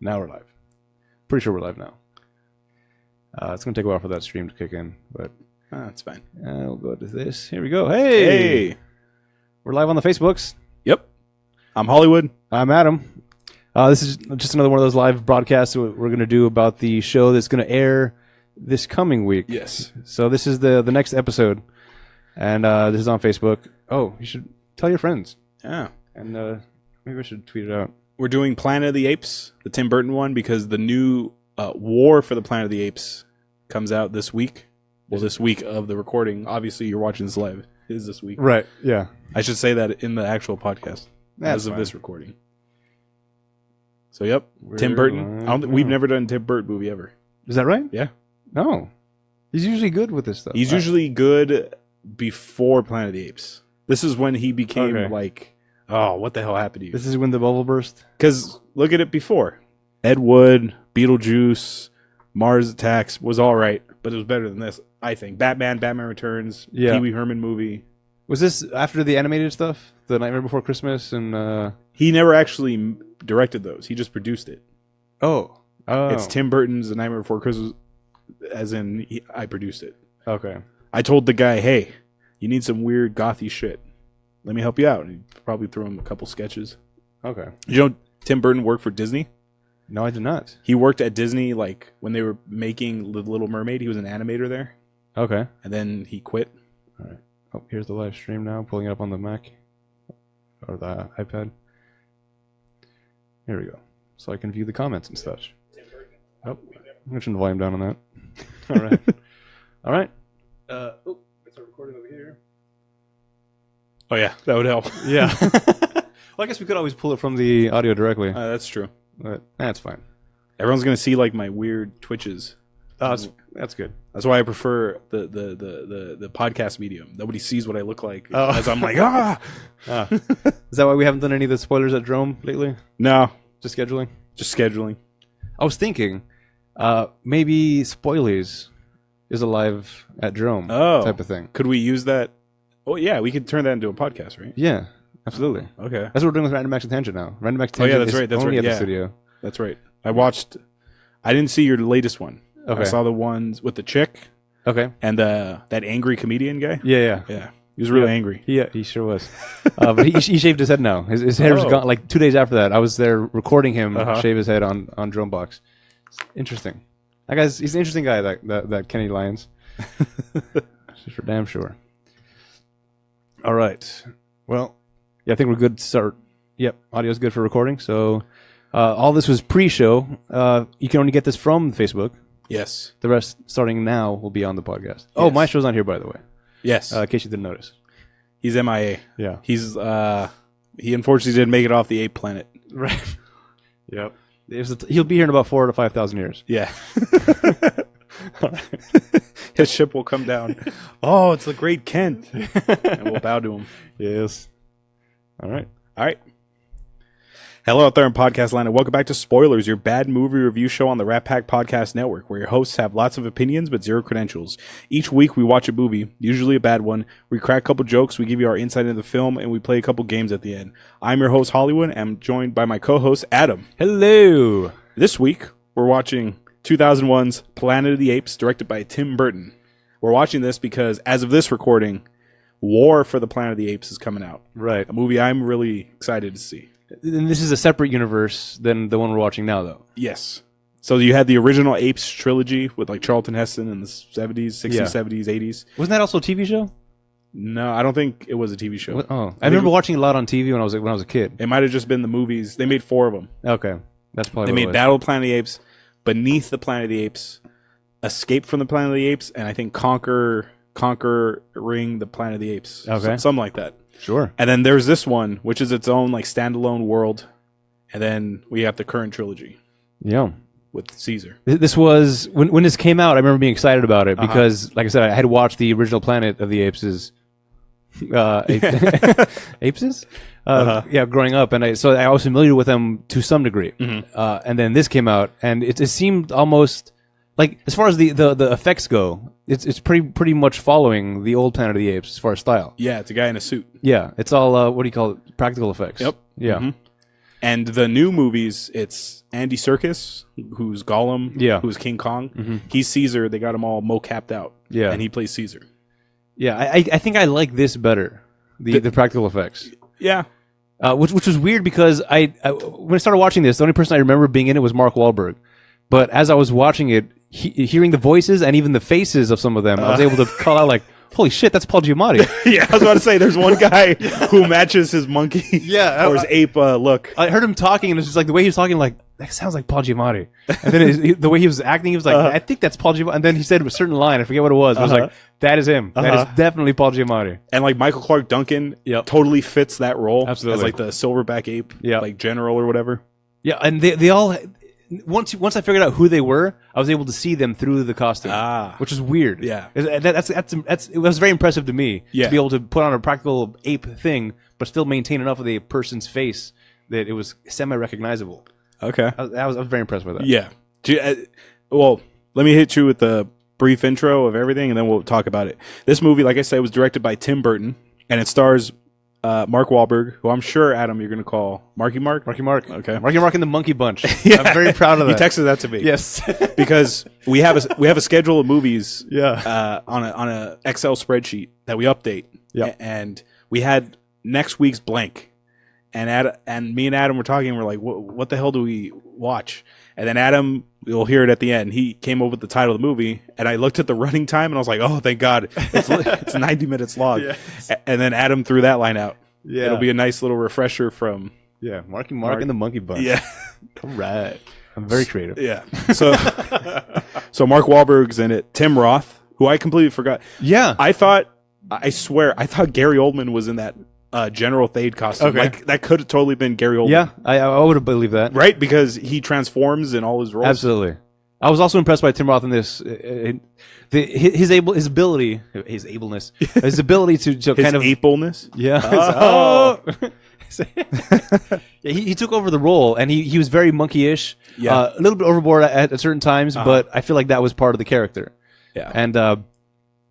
Now we're live. Pretty sure we're live now. It's going to take a while for that stream to kick in, but... That's fine. We'll go to this. Here we go. Hey! We're live on the Facebooks. Yep. I'm Hollywood. I'm Adam. This is just another one of those live broadcasts we're going to do about the show that's going to air this coming week. Yes. So this is the next episode, and this is on Facebook. Oh, you should tell your friends. Yeah. And maybe I should tweet it out. We're doing Planet of the Apes, the Tim Burton one, because the new War for the Planet of the Apes comes out this week. Well, this week of the recording. Obviously, you're watching this live. It is this week. Right, yeah. I should say that in the actual podcast as of this recording. So, yep. Tim Burton. We've never done a Tim Burton movie ever. Is that right? Yeah. No. He's usually good with this stuff. He's usually good before Planet of the Apes. This is when he became like... Oh, what the hell happened to you? This is when the bubble burst? Because look at it before. Ed Wood, Beetlejuice, Mars Attacks was all right, but it was better than this, I think. Batman Returns, Pee Wee Herman movie. Was this after the animated stuff? The Nightmare Before Christmas? And he never actually directed those. He just produced it. Oh. It's Tim Burton's The Nightmare Before Christmas, as in I produced it. Okay. I told the guy, hey, you need some weird gothy shit. Let me help you out. And he probably threw him a couple sketches. Okay. You know Tim Burton worked for Disney? No, I did not. He worked at Disney like when they were making The Little Mermaid. He was an animator there. Okay. And then he quit. All right. Oh, here's the live stream now. Pulling it up on the Mac. Or the iPad. Here we go. So I can view the comments and such. Oh, I'm going to turn the volume down on that. All right. All right. Oh, it's a recording over here. Oh, yeah. That would help. Yeah. Well, I guess we could always pull it from the audio directly. That's true. But that's fine. Everyone's going to see like my weird twitches. That's good. That's why I prefer the podcast medium. Nobody sees what I look like as I'm like, ah! Is that why we haven't done any of the spoilers at Drome lately? No. Just scheduling? Just scheduling. I was thinking maybe Spoilies is a live at Drome type of thing. Could we use that? Oh, yeah, we could turn that into a podcast, right? Yeah, absolutely. Okay. That's what we're doing with Random Acts and Tangent now. Random Acts and Tangent that's right. That's only right. at the studio. That's right. I didn't see your latest one. Okay. I saw the ones with the chick. Okay. And that angry comedian guy. Yeah. He was really angry. Yeah, he sure was. But he shaved his head now. His hair was gone. Like 2 days after that, I was there recording him shave his head on Dromebox. It's interesting. He's an interesting guy, that Kenny Lyons. That's for damn sure. All right. Well, yeah, I think we're good to start. Yep, audio's good for recording. So all this was pre-show. You can only get this from Facebook. Yes. The rest, starting now, will be on the podcast. Yes. Oh, my show's on here, by the way. Yes. In case you didn't notice. He's MIA. Yeah. He's he unfortunately didn't make it off the ape planet. Right. Yep. He'll be here in about 4,000 to 5,000 years. Yeah. His ship will come down. Oh, it's the great Kent. And we'll bow to him. Yes. All right. Hello out there in podcast land, and welcome back to Spoilers, your bad movie review show on the RatPack Podcast Network, where your hosts have lots of opinions but zero credentials. Each week we watch a movie, usually a bad one. We crack a couple jokes, we give you our insight into the film, and we play a couple games at the end. I'm your host, Hollywood, and I'm joined by my co-host, Adam. Hello. This week, we're watching 2001's Planet of the Apes, directed by Tim Burton. We're watching this because, as of this recording, War for the Planet of the Apes is coming out. Right. A movie I'm really excited to see. And this is a separate universe than the one we're watching now, though. Yes. So you had the original Apes trilogy with like Charlton Heston in the 70s, 60s, Yeah. 70s, 80s. Wasn't that also a TV show? No, I don't think it was a TV show. I remember watching a lot on TV when I was a kid. It might have just been the movies. They made 4 of them. Okay. That's probably They made Battle of the Planet of the Apes, Beneath the Planet of the Apes, Escape from the Planet of the Apes, and I think Conquering the Planet of the Apes. Okay. Something like that. Sure. And then there's this one, which is its own like standalone world. And then we have the current trilogy. Yeah. With Caesar. This was when this came out. I remember being excited about it because, like I said, I had watched the original Planet of the Apes. Apes? Growing up, and so I was familiar with them to some degree. And then this came out, and it seemed almost like, as far as the effects go, it's pretty much following the old Planet of the Apes as far as style. Yeah, it's a guy in a suit. Yeah, it's all what do you call it? Practical effects. Yep. Yeah. And the new movies, it's Andy Serkis, who's Gollum, who's King Kong. Mm-hmm. He's Caesar. They got him all mo-capped out. Yeah. And he plays Caesar. Yeah, I think I like this better, the practical effects. Yeah. Which was weird because I when I started watching this, the only person I remember being in it was Mark Wahlberg. But as I was watching it, hearing the voices and even the faces of some of them, I was able to call out like, holy shit, that's Paul Giamatti. Yeah, I was about to say, there's one guy who matches his monkey or his ape look. I heard him talking, and it's just like the way he was talking, like, that sounds like Paul Giamatti. And then the way he was acting, he was like, I think that's Paul Giamatti. And then he said a certain line, I forget what it was. It was like, that is him. That is definitely Paul Giamatti. And like Michael Clark Duncan totally fits that role. Absolutely. As like the silverback ape, like general or whatever. Yeah, and they all... Once I figured out who they were, I was able to see them through the costume, which is weird. Yeah, it was very impressive to me to be able to put on a practical ape thing, but still maintain enough of a person's face that it was semi-recognizable. Okay, I was very impressed with that. Yeah. Well, let me hit you with the brief intro of everything, and then we'll talk about it. This movie, like I said, was directed by Tim Burton, and it stars Mark Wahlberg, who I'm sure, Adam, you're going to call Marky Mark? Marky Mark. Okay. Marky Mark and the Monkey Bunch. I'm very proud of that. He texted that to me. Yes. Because we have a schedule of movies on a Excel spreadsheet that we update. Yeah. And we had next week's blank. And me and Adam were talking, and we're like, what the hell do we watch? And then Adam, you'll hear it at the end, he came up with the title of the movie, and I looked at the running time, and I was like, oh, thank God. It's 90 minutes long. Yes. And then Adam threw that line out. Yeah. It'll be a nice little refresher from... Yeah, Marky Mark and the Monkey Bunch. Yeah. All right. I'm very creative. Yeah. So Mark Wahlberg's in it. Tim Roth, who I completely forgot. Yeah. I swear, I thought Gary Oldman was in that General Thade costume. Okay. Like, that could have totally been Gary Oldman. Yeah, I would have believed that. Right? Because he transforms in all his roles. Absolutely. I was also impressed by Tim Roth in this. His ability to his kind of ableness. Yeah. Oh. Yeah, he took over the role, and he was very monkey-ish. Yeah. A little bit overboard at certain times, but I feel like that was part of the character. Yeah. And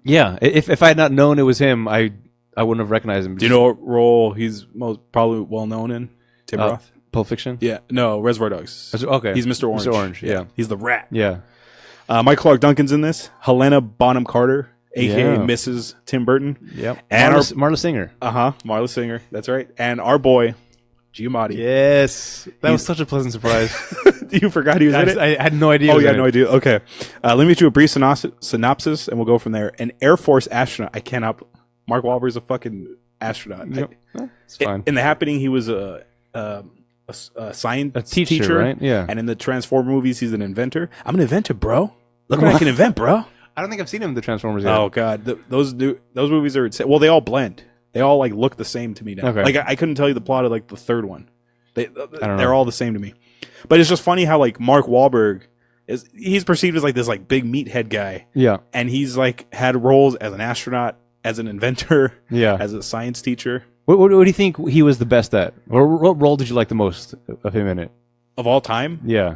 if I had not known it was him, I wouldn't have recognized him. Do you know what role he's most probably well known in? Tim Roth. Pulp Fiction? Yeah. No, Reservoir Dogs. Okay. He's Mr. Orange. Mr. Orange, yeah. He's the rat. Yeah. Mike Clark Duncan's in this. Helena Bonham Carter, a.k.a. Mrs. Tim Burton. Yep. And Marla Singer. Marla Singer. That's right. And our boy, Giamatti. Yes. That was such a pleasant surprise. You forgot he was in it? I had no idea. Oh, you had no idea. Okay. Let me get you a brief synopsis, and we'll go from there. An Air Force astronaut. I cannot... Mark Wahlberg's a fucking astronaut. Yep. It's fine. In The Happening, he was a science teacher, right? Yeah. And in the Transformers movies, he's an inventor. I'm an inventor, bro. Look what I can invent, bro. I don't think I've seen him in the Transformers yet. Oh God, those movies are they all blend. They all like look the same to me now. Okay. Like I couldn't tell you the plot of like the third one. They're all the same to me. But it's just funny how like Mark Wahlberg he's perceived as like this like big meathead guy. Yeah. And he's like had roles as an astronaut, as an inventor, as a science teacher. What do you think he was the best at? Or what role did you like the most of him in it? Of all time? Yeah.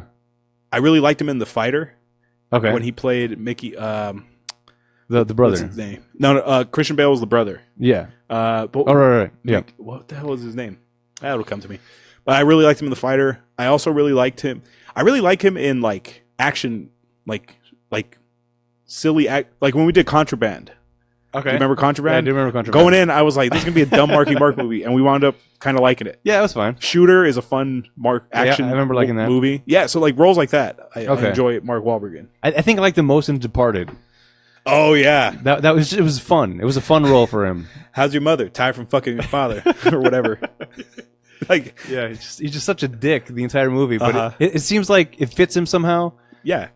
I really liked him in The Fighter. Okay. When he played Mickey... the brother. What's his name? No, Christian Bale was the brother. Yeah. Right. Yeah. What the hell was his name? That'll come to me. But I really liked him in The Fighter. I also really liked him. I really like him in like action, like silly act. Like when we did Contraband. Okay. Do you remember Contraband? Yeah, I do remember Contraband. Going in, I was like, this is going to be a dumb Marky Mark movie. And we wound up kind of liking it. Yeah, it was fine. Shooter is a fun action I remember liking that movie. Yeah, so like roles like that, I enjoy Mark Wahlberg in. I think I liked the most in Departed. Oh, yeah. It was fun. It was a fun role for him. How's your mother? Tired from fucking your father or whatever. Like, yeah, he's just such a dick the entire movie. But it seems like it fits him somehow. Yeah.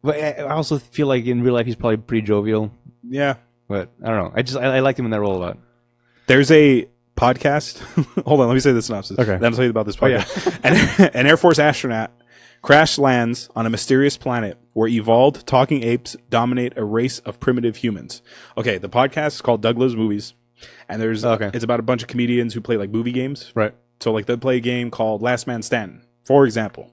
But I also feel like in real life he's probably pretty jovial. Yeah. But I don't know. I liked him in that role a lot. There's a podcast. Hold on, let me say the synopsis. Okay. Then I'll tell you about this podcast. An Air Force astronaut crash lands on a mysterious planet where evolved talking apes dominate a race of primitive humans. Okay, the podcast is called Doug Loves Movies. And it's about a bunch of comedians who play like movie games. Right. So like they'll play a game called Last Man Standing. For example,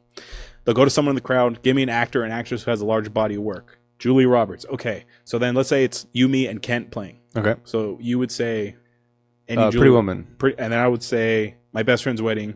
they'll go to someone in the crowd, give me an actor or an actress who has a large body of work. Julia Roberts. Okay. So then let's say it's you, me, and Kent playing. Okay. So you would say Pretty Woman. And then I would say My Best Friend's Wedding.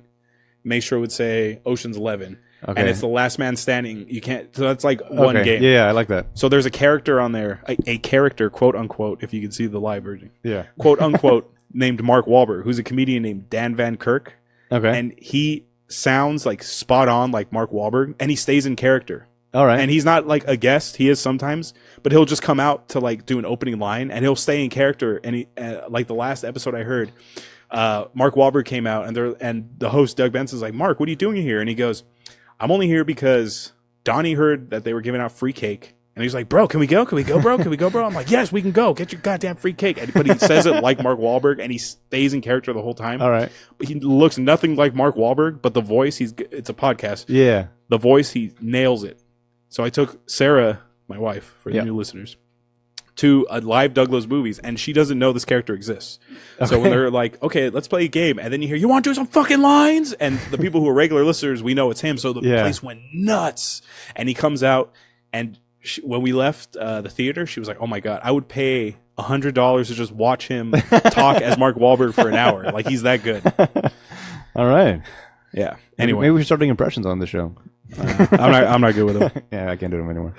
Maestro would say Ocean's 11. Okay. And it's the last man standing. You can't. So that's like one game. Yeah, I like that. So there's a character on there, a character, quote unquote, if you can see the live version. Yeah. Quote unquote, named Mark Wahlberg, who's a comedian named Dan Van Kirk. Okay. And he sounds like spot on like Mark Wahlberg, and he stays in character. All right. And he's not like a guest. He is sometimes, but he'll just come out to like do an opening line, and he'll stay in character. And he, like the last episode I heard, Mark Wahlberg came out, and the host Doug Benson's like, "Mark, what are you doing here?" And he goes, "I'm only here because Donnie heard that they were giving out free cake." And he's like, "Bro, can we go? Can we go, bro? Can we go, bro?" I'm like, "Yes, we can go. Get your goddamn free cake." But he says it like Mark Wahlberg, and he stays in character the whole time. All right. But he looks nothing like Mark Wahlberg, but the voice, it's a podcast. Yeah. The voice, he nails it. So I took Sarah, my wife, for the new listeners, to a live Douglas movies, and she doesn't know this character exists. Okay. So when they're like, "Okay, let's play a game," and then you hear, "You want to do some fucking lines?" And the people who are regular listeners, we know it's him, so the place went nuts. And he comes out, and when we left the theater, she was like, "Oh my God, I would pay $100 to just watch him talk as Mark Wahlberg for an hour. Like, he's that good." All right. Yeah. Anyway. Maybe we should start doing impressions on the show. I'm not good with them. Yeah, I can't do them anymore.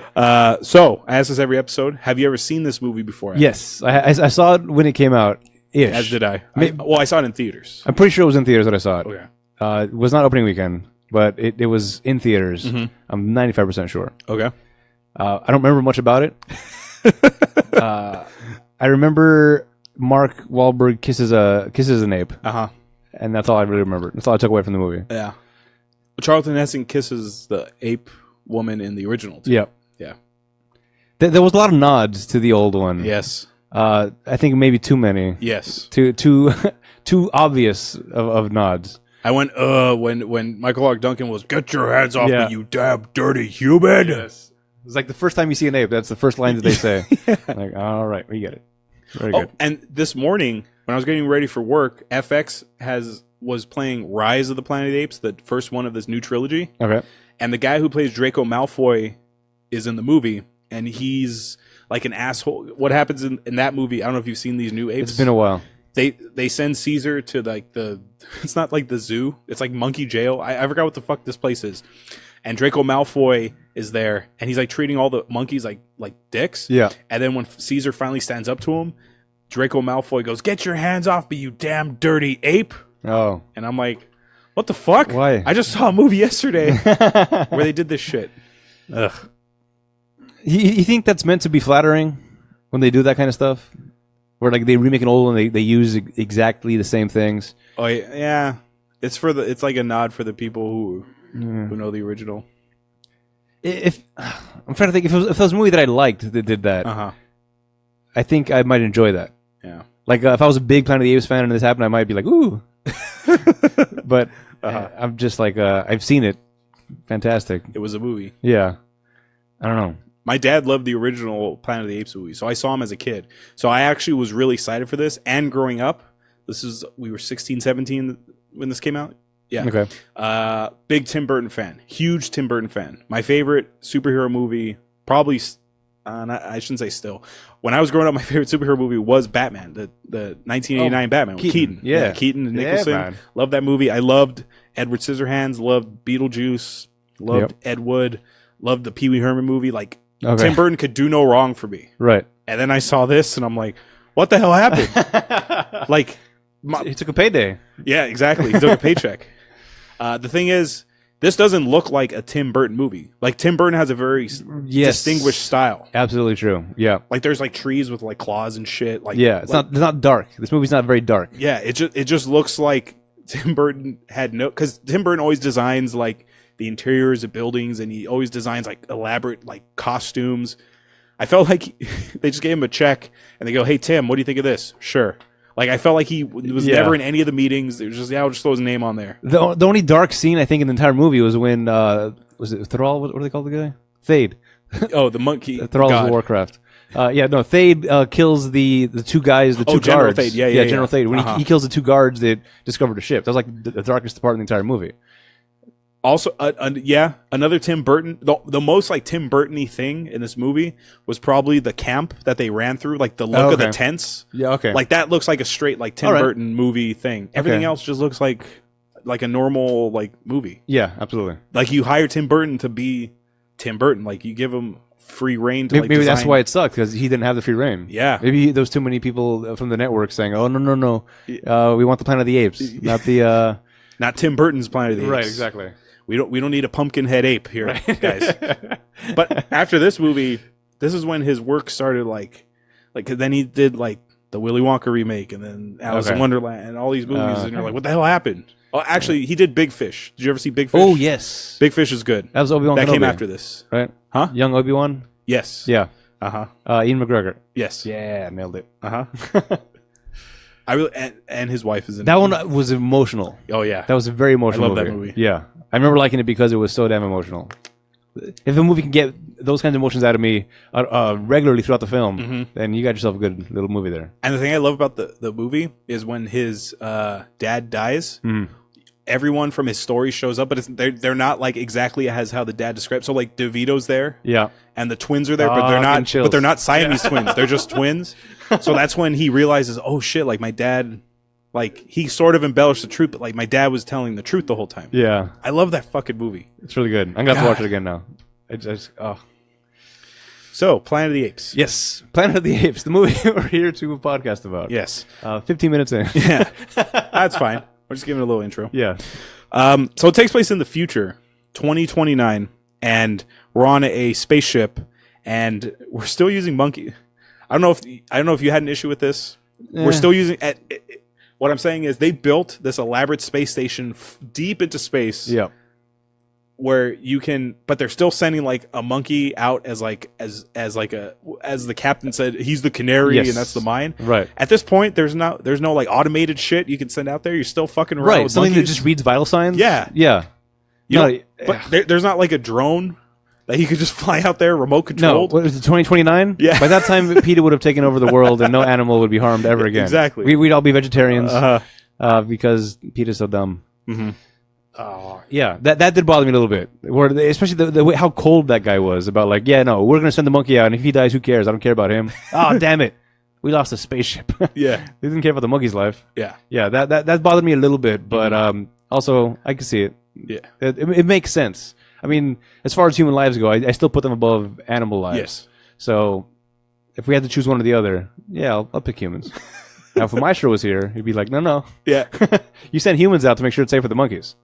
So, I ask this every episode, have you ever seen this movie before? Yes. I saw it when it came out. As did I. I saw it in theaters. I'm pretty sure it was in theaters that I saw it. Okay. It was not opening weekend, but it was in theaters. Mm-hmm. I'm 95% sure. Okay. I don't remember much about it. I remember Mark Wahlberg kisses an ape. Uh-huh. And that's all I really remember. That's all I took away from the movie. Yeah. Charlton Heston kisses the ape woman in the original, too. Yep. Yeah. There was a lot of nods to the old one. Yes. I think maybe too many. Yes. Too obvious of nods. I went, when Michael Clark Duncan was, "Get your hands off me, you damn dirty human." Yes. It's like the first time you see an ape, that's the first line that they say. Like, all right, we get it. Very good. And this morning, when I was getting ready for work, FX was playing Rise of the Planet of the Apes, the first one of this new trilogy. Okay. And the guy who plays Draco Malfoy is in the movie, and he's like an asshole. What happens in that movie, I don't know if you've seen these new apes. It's been a while. They send Caesar to like it's not like the zoo, it's like monkey jail. I forgot what the fuck this place is. And Draco Malfoy is there, and he's like treating all the monkeys like dicks. Yeah. And then when Caesar finally stands up to him, Draco Malfoy goes, "Get your hands off me, you damn dirty ape." Oh. And I'm like, what the fuck? Why? I just saw a movie yesterday where they did this shit. Ugh. You think that's meant to be flattering when they do that kind of stuff? Where like they remake an old one, they use exactly the same things. Oh yeah. It's like a nod for the people who know the original. If I'm trying to think, if it was a movie that I liked that did that, I think I might enjoy that. Yeah. Like if I was a big Planet of the Apes fan and this happened, I might be like, ooh. But I'm just like, I've seen it. Fantastic. It was a movie. Yeah. I don't know. My dad loved the original Planet of the Apes movie, so I saw him as a kid. So I actually was really excited for this. And growing up, we were 16, 17 when this came out. Yeah. Okay. Big Tim Burton fan. Huge Tim Burton fan. My favorite superhero movie, probably, I shouldn't say still. When I was growing up, my favorite superhero movie was Batman, the 1989 Batman with Keaton. Yeah. Keaton and Nicholson. Yeah, man. Loved that movie. I loved Edward Scissorhands, loved Beetlejuice, loved Ed Wood, loved the Pee Wee Herman movie. Like, Tim Burton could do no wrong for me. Right. And then I saw this, and I'm like, what the hell happened? Like, he took a payday. Yeah, exactly. He took a paycheck. The thing is, this doesn't look like a Tim Burton movie. Like, Tim Burton has a very distinguished style. Absolutely true. Yeah. Like, there's like trees with like claws and shit. Like, yeah, it's not dark. This movie's not very dark. Yeah, it just looks like Tim Burton had because Tim Burton always designs like the interiors of buildings, and he always designs like elaborate like costumes. I felt like they just gave him a check and they go, "Hey Tim, what do you think of this?" Sure. Like, I felt like he was never in any of the meetings. It was just, I'll just throw his name on there. The only dark scene I think in the entire movie was when was it Thrall? What do they call the guy? Thade. Oh, the monkey. Thrall of Warcraft. Thade kills the two guys, the two General guards. Thade. Yeah, General Thade. When he kills the two guards that discovered the ship. That was like the darkest part of the entire movie. Also, another Tim Burton. The most like Tim Burton-y thing in this movie was probably the camp that they ran through, like the look of the tents. Yeah, okay. Like that looks like a straight like Tim Burton movie thing. Everything else just looks like like a normal like movie. Yeah, absolutely. Like you hire Tim Burton to be Tim Burton. Like you give him free reign to maybe that's why it sucked, because he didn't have the free reign. Yeah. Maybe there was too many people from the network saying, "Oh no, we want the Planet of the Apes, not the not Tim Burton's Planet of the Apes." Right, exactly. We don't need a pumpkin head ape here, guys. But after this movie, this is when his work started. Like then he did like the Willy Wonka remake, and then Alice in Wonderland, and all these movies, and you're like, what the hell happened? Oh, actually, he did Big Fish. Did you ever see Big Fish? Oh yes, Big Fish is good. That was Obi-Wan. That Kenobi. came after this, right? Huh? Young Obi-Wan. Yes. Yeah. Ian McGregor. Yes. Yeah, nailed it. I really and his wife is in that one was emotional. Oh yeah, that was a very emotional. I love that movie. Yeah, I remember liking it because it was so damn emotional. If a movie can get those kinds of emotions out of me regularly throughout the film, then you got yourself a good little movie there. And the thing I love about the movie is when his dad dies, everyone from his story shows up, but they're not like exactly as how the dad described. So like DeVito's there, yeah, and the twins are there, but they're not Siamese twins. They're just twins. So that's when he realizes, oh shit, like my dad, like he sort of embellished the truth, but like my dad was telling the truth the whole time. Yeah, I love that fucking movie. It's really good. I'm gonna have to watch it again now. So, Planet of the Apes. Yes, Planet of the Apes, the movie we're here to podcast about. Yes. 15 minutes in. Yeah, that's fine. We're just giving it a little intro. Yeah. So it takes place in the future, 2029, and we're on a spaceship, and we're still using monkey. I don't know if you had an issue with this. We're still using. What I'm saying is they built this elaborate space station deep into space. Yeah. Where you can, but they're still sending like a monkey out as the captain said, he's the canary, and that's the mine. Right. At this point, there's no like automated shit you can send out there. You're still fucking around with something monkeys. that just reads vital signs. Yeah. Yeah. But there's not like a drone that you could just fly out there remote controlled. No, what is it, 2029? Yeah. By that time, PETA would have taken over the world, and no animal would be harmed ever again. Exactly. We'd all be vegetarians because PETA's so dumb. Mm-hmm. Oh, yeah, that did bother me a little bit. Especially the way how cold that guy was about like, yeah, no, we're gonna send the monkey out, and if he dies, who cares? I don't care about him. Oh, damn it, we lost a spaceship. Yeah, they didn't care about the monkey's life. Yeah, yeah, that bothered me a little bit, but also I can see it. Yeah, it makes sense. I mean, as far as human lives go, I still put them above animal lives. Yes. So if we had to choose one or the other, yeah, I'll pick humans. Now, if a Maestro was here, he'd be like, no. Yeah. You send humans out to make sure it's safe for the monkeys.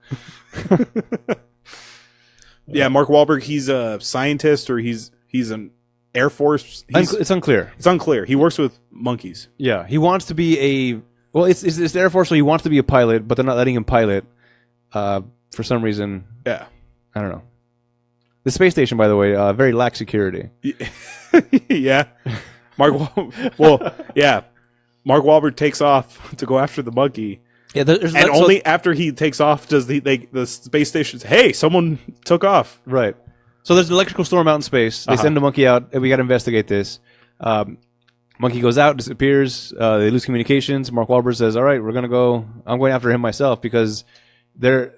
Yeah, Mark Wahlberg, he's a scientist or he's an Air Force. It's unclear. It's unclear. He works with monkeys. Yeah, he wants to be it's the Air Force, so he wants to be a pilot, but they're not letting him pilot for some reason. Yeah. I don't know. The space station, by the way, very lax security. Yeah. Yeah. Mark Wahlberg takes off to go after the monkey. Yeah, only after he takes off does the space station say, hey, someone took off. Right. So there's an electrical storm out in space. They send a monkey out, and we got to investigate this. Monkey goes out, disappears. They lose communications. Mark Wahlberg says, all right, we're going to go. I'm going after him myself because the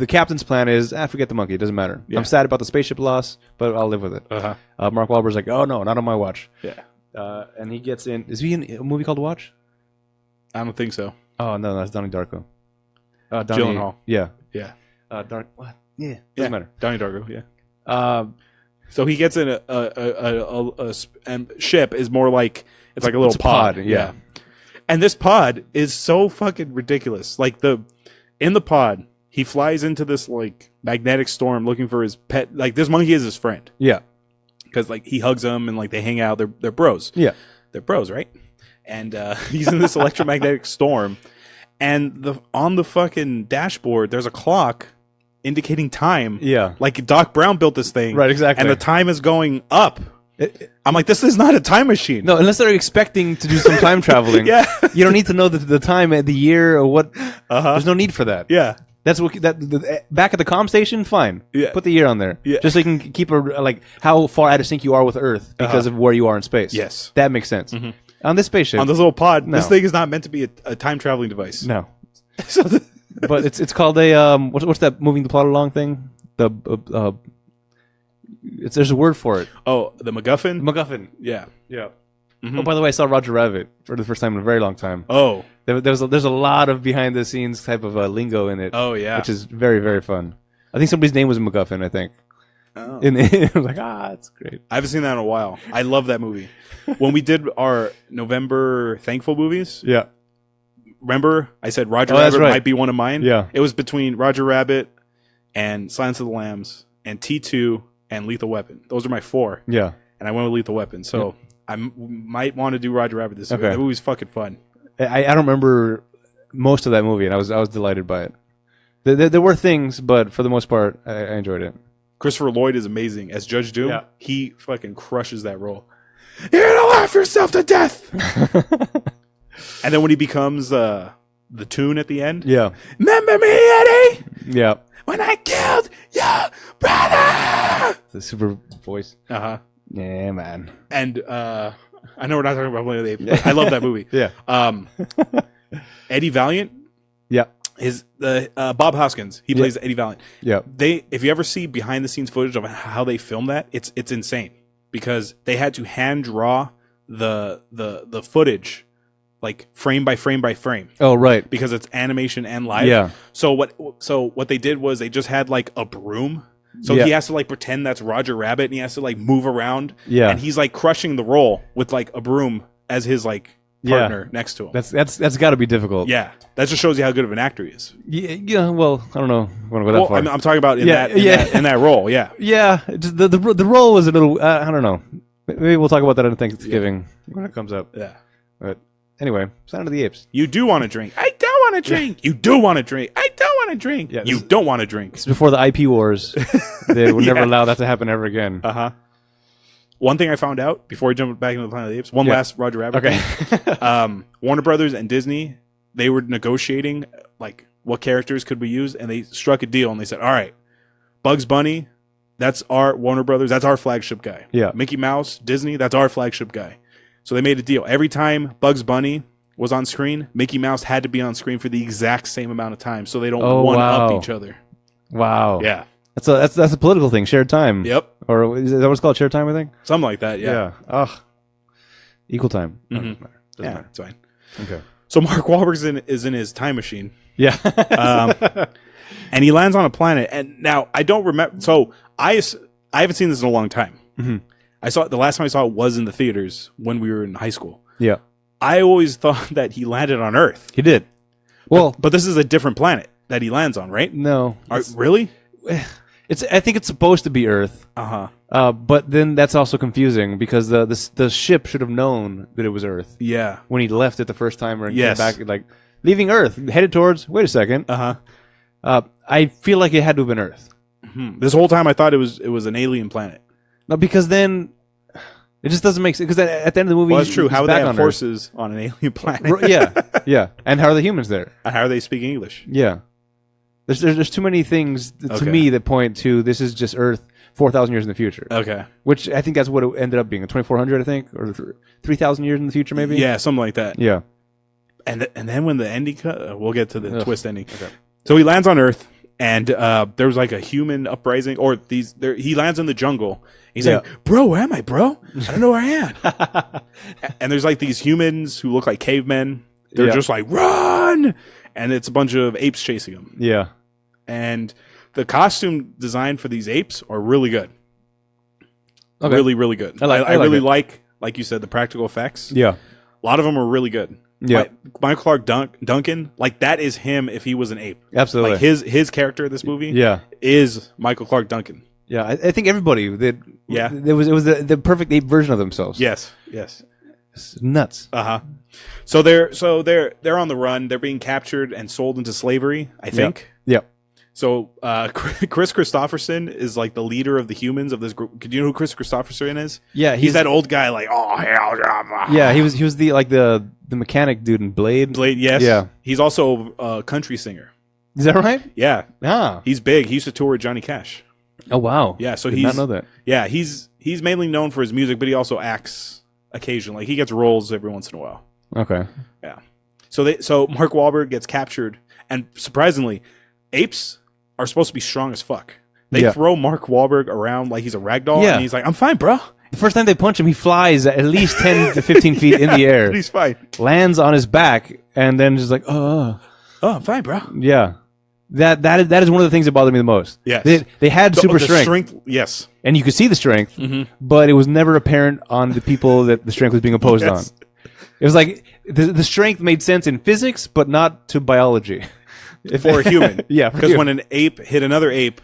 captain's plan is, forget the monkey. It doesn't matter. Yeah. I'm sad about the spaceship loss, but I'll live with it. Mark Wahlberg's like, oh, no, not on my watch. Yeah. And he gets in. Is he in a movie called Watch? I don't think so. Oh no, that's Donnie Darko. Gyllenhaal. Yeah. Yeah. What? Yeah. Doesn't matter. Donnie Darko. Yeah. So he gets in a ship is more like it's like a little pod. Yeah. And this pod is so fucking ridiculous. Like in the pod, he flies into this like magnetic storm looking for his pet. Like this monkey is his friend. Yeah. Because like he hugs him and like they hang out. They're bros. Yeah, they're bros, right? And he's in this electromagnetic storm, and on the fucking dashboard there's a clock indicating time. Yeah, like Doc Brown built this thing, right? Exactly. And the time is going up. I'm like, this is not a time machine. No, unless they're expecting to do some time traveling. Yeah, you don't need to know the time, the year, or what. There's no need for that. Yeah. That's what back at the comm station. Fine, put the year on there, just so you can keep like how far out of sync you are with Earth because of where you are in space. Yes, that makes sense. On this spaceship, on this little pod, this thing is not meant to be a time traveling device. No, but it's called a what's that moving the plot along thing? There's a word for it. Oh, the MacGuffin. MacGuffin. Yeah. Oh, by the way, I saw Roger Rabbit for the first time in a very long time. Oh, There's a lot of behind the scenes type of lingo in it. Oh yeah, which is very, very fun. I think somebody's name was MacGuffin. I think. Oh. And I was like, that's great. I haven't seen that in a while. I love that movie. When we did our November Thankful movies, Yeah. remember I said Roger Rabbit right. might be one of mine? Yeah. It was between Roger Rabbit and Silence of the Lambs and T2 and Lethal Weapon. Those are my 4. Yeah. And I went with Lethal Weapon. So I might want to do Roger Rabbit this year. Okay. That movie's fucking fun. I don't remember most of that movie, and I was delighted by it. There were things, but for the most part, I enjoyed it. Christopher Lloyd is amazing as Judge Doom. Yeah. He fucking crushes that role. You're gonna laugh yourself to death. And then when he becomes the tune at the end, Yeah. remember me, Eddie, Yeah. when I killed your brother. The super voice. Uh huh. Yeah, man. And I know we're not talking about Planet of the Apes, but I love that movie. Yeah. Eddie Valiant Yeah. is the Bob Hoskins. He plays Eddie Valiant. Yeah. If you ever see behind the scenes footage of how they filmed that, it's insane because they had to hand draw the footage like frame by frame by frame Oh, right. because it's animation and live. Yeah. So what they did was they just had like a broom. So Yeah. he has to like pretend that's Roger Rabbit and he has to like move around. Yeah. And he's like crushing the role with like a broom as his like partner next to him. That's got to be difficult. Yeah. That just shows you how good of an actor he is. Yeah. Well, I don't know. I want to go that Well, far. I'm talking about in Yeah, that role. Yeah. Yeah. The role was a little. I don't know. Maybe we'll talk about that on Thanksgiving when it comes up. Yeah. But anyway, Planet of the Apes. You do want to drink. I don't want to drink. You do want to drink. I don't want to drink. Yeah, you don't want to drink. It's before the IP wars. They would never allow that to happen ever again. Uh-huh. One thing I found out before I jump back into the Planet of the Apes, one last Roger Rabbit thing. Warner Brothers and Disney, they were negotiating like what characters could we use, and they struck a deal and they said, all right, Bugs Bunny, that's our Warner Brothers, that's our flagship guy. Yeah. Mickey Mouse, Disney, that's our flagship guy. So they made a deal. Every time Bugs Bunny was on screen, Mickey Mouse had to be on screen for the exact same amount of time so they don't one-up each other. Wow. Yeah. That's a political thing. Shared time. Yep. Or is that what it's called? Shared time, I think? Something like that, yeah. Ugh. Equal time. Mm-hmm. Doesn't matter. It's fine. Okay. So Mark Wahlberg is in his time machine. Yeah. And he lands on a planet. And now I don't remember. So I haven't seen this in a long time. Mm-hmm. The last time I saw it was in the theaters when we were in high school. Yeah. I always thought that he landed on Earth. He did. Well, but this is a different planet that he lands on, right? No. Really? I think it's supposed to be Earth. Uh-huh. But then that's also confusing because the ship should have known that it was Earth Yeah. when he left it the first time and Yes. came back, like leaving Earth, headed towards. Wait a second. Uh-huh. I feel like it had to have been Earth. This whole time I thought it was an alien planet. No, because then it just doesn't make sense. Because at the end of the movie, Well, that's true. he's How would they back have on horses on an alien planet? Earth. Yeah. And how are the humans there? And how are they speaking English? Yeah. There's too many things to Okay. me that point to this is just Earth 4,000 years in the future. Okay. Which I think that's what it ended up being, 2,400, I think, or 3,000 years in the future, maybe. Yeah, something like that. Yeah. And then when the ending we'll get to the twist ending. Okay. So he lands on Earth, and there was like a human uprising, or he lands in the jungle. He's like, bro, where am I, bro? I don't know where I am. And there's like these humans who look like cavemen. They're just like, run! And it's a bunch of apes chasing them. Yeah. And the costume design for these apes are really good. Okay. Really, really good. I really like you said, the practical effects. Yeah. A lot of them are really good. Yeah. Michael Clark Duncan, like that is him if he was an ape. Absolutely. Like his character in this movie is Michael Clark Duncan. Yeah, I think everybody did. Yeah. It was the perfect ape version of themselves. Yes. It's nuts. Uh-huh. So they're on the run. They're being captured and sold into slavery, I think. Yeah. So Chris Christopherson is like the leader of the humans of this group. Could you know who Chris Christopherson is? Yeah, he's that old guy like, oh hell yeah. Yeah, he was the mechanic dude in Blade. Yes. Yeah. He's also a country singer. Is that right? Yeah. Ah. He's big. He used to tour with Johnny Cash. Oh wow. Yeah, so Did not know that. Yeah, he's mainly known for his music, but he also acts occasionally. He gets roles every once in a while. Okay. Yeah. So Mark Wahlberg gets captured, and surprisingly, apes are supposed to be strong as fuck. They throw Mark Wahlberg around like he's a ragdoll, and he's like, "I'm fine, bro," The first time they punch him, he flies at least 10 to 15 feet in the air. He's fine. Lands on his back, and then just like, oh, I'm fine, bro. Yeah. That is one of the things that bothered me the most. Yes. They had super strength. Yes. And you could see the strength, but it was never apparent on the people that the strength was being opposed on. It was like the strength made sense in physics, but not to biology. For a human. Yeah. Because when an ape hit another ape,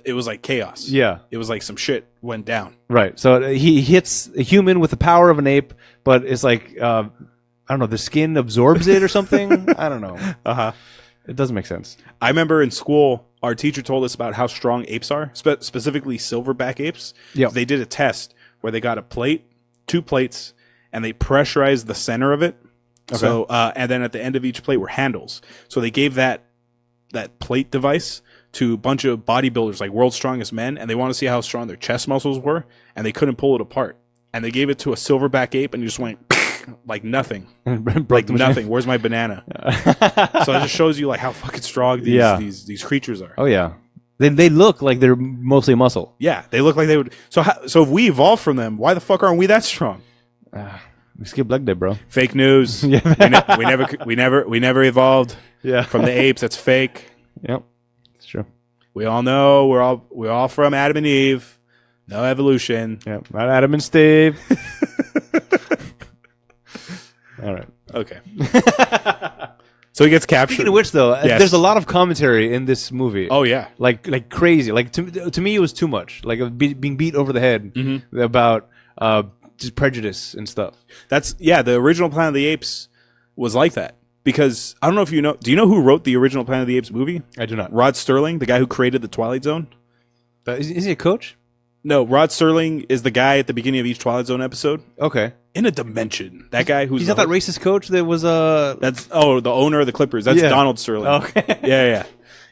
it was like chaos. Yeah. It was like some shit went down. Right. So he hits a human with the power of an ape, but it's like, I don't know, the skin absorbs it or something? I don't know. Uh-huh. It doesn't make sense. I remember in school, our teacher told us about how strong apes are, specifically silverback apes. Yep. They did a test where they got a plate, 2 plates, and they pressurized the center of it. Okay. So, and then at the end of each plate were handles. So they gave that plate device to a bunch of bodybuilders, like World's Strongest Men, and they wanted to see how strong their chest muscles were, and they couldn't pull it apart. And they gave it to a silverback ape, and he just went like nothing. Like nothing. Where's my banana? So it just shows you like how fucking strong these creatures are. Oh yeah. They look like they're mostly muscle. Yeah, they look like they would. So if we evolved from them, why the fuck aren't we that strong? We skipped leg day, bro. Fake news. we never evolved from the apes. That's fake. Yep, it's true. We all know we're all from Adam and Eve. No evolution. Yeah, not Adam and Steve. All right. Okay. So he gets captured. Speaking of which, though, there's a lot of commentary in this movie. Oh yeah, like crazy. Like to me, it was too much. Like being beat over the head about just prejudice and stuff. The original Planet of the Apes was like that because I don't know if you know. Do you know who wrote the original Planet of the Apes movie? I do not. Rod Serling, the guy who created the Twilight Zone. Is he a coach? No, Rod Serling is the guy at the beginning of each Twilight Zone episode. Okay. In a dimension. That guy who's... He's not that racist coach that was... That's the owner of the Clippers. That's Donald Sterling. Okay.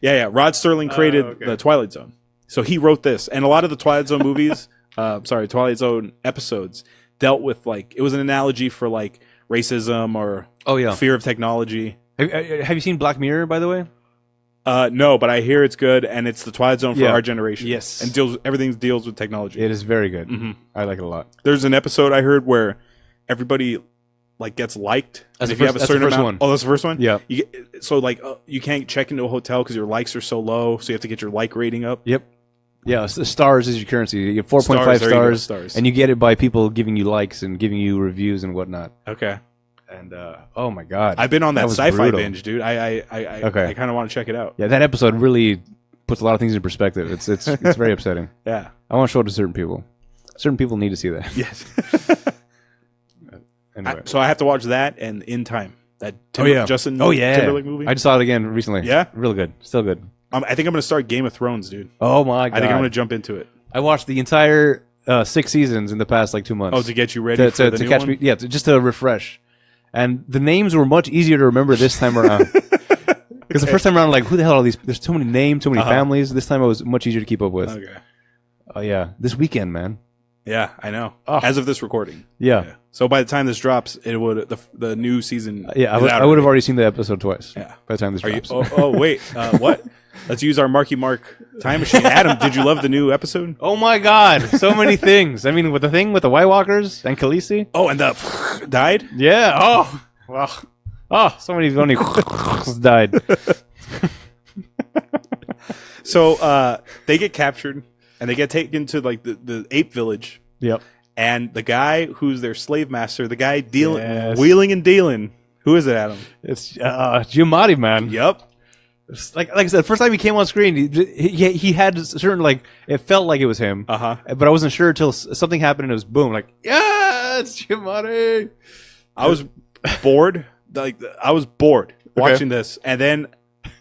Yeah. Rod Serling created the Twilight Zone. So he wrote this. And a lot of the Twilight Zone movies, Twilight Zone episodes dealt with like... It was an analogy for like racism or fear of technology. Have you seen Black Mirror, by the way? No, but I hear it's good, and it's the Twilight Zone for our generation. Yes, and everything deals with technology. It is very good. I like it a lot. There's an episode I heard where everybody like gets liked. That's if you have a certain amount. One. Oh, that's the first one. Yeah. You can't check into a hotel because your likes are so low, so you have to get your like rating up. Yep. Yeah, the stars is your currency. You get 4.5 stars, and you get it by people giving you likes and giving you reviews and whatnot. Okay. And oh my god, I've been on that sci-fi binge, dude. I kind of want to check it out. Yeah, that episode really puts a lot of things in perspective. It's very upsetting. Yeah, I want to show it to certain people. Certain people need to see that. Yes. Anyway. So I have to watch that and In Time. That Justin Timberlake movie. I just saw it again recently. Yeah, really good. Still good. I think I'm going to start Game of Thrones, dude. Oh my god! I think I'm going to jump into it. I watched the entire 6 seasons in the past 2 months. Oh, to get you ready for the new catch one? Me. Yeah, just to refresh. And the names were much easier to remember this time around. Because the first time around, like, who the hell are these? There's too many names, too many families. This time it was much easier to keep up with. Okay. Oh, yeah. This weekend, man. Yeah, I know. Oh. As of this recording. Yeah. So by the time this drops, it would the new season. Yeah, I would have already seen the episode twice. Yeah. By the time this drops. Wait. What? Let's use our Marky Mark time machine. Adam, did you love the new episode? Oh my god, so many things. I mean, with the thing with the White Walkers and Khaleesi. Oh, and the died? Yeah. Oh. Wow. Oh, so many died. So they get captured and they get taken to like the ape village. Yep. And the guy who's their slave master, the guy wheeling and dealing. Who is it, Adam? It's Giamatti, man. Yep. Like I said, the first time he came on screen, he had a certain like it felt like it was him. But I wasn't sure until something happened and it was boom, like yeah, it's Giamatti. I was bored. I was bored watching this, and then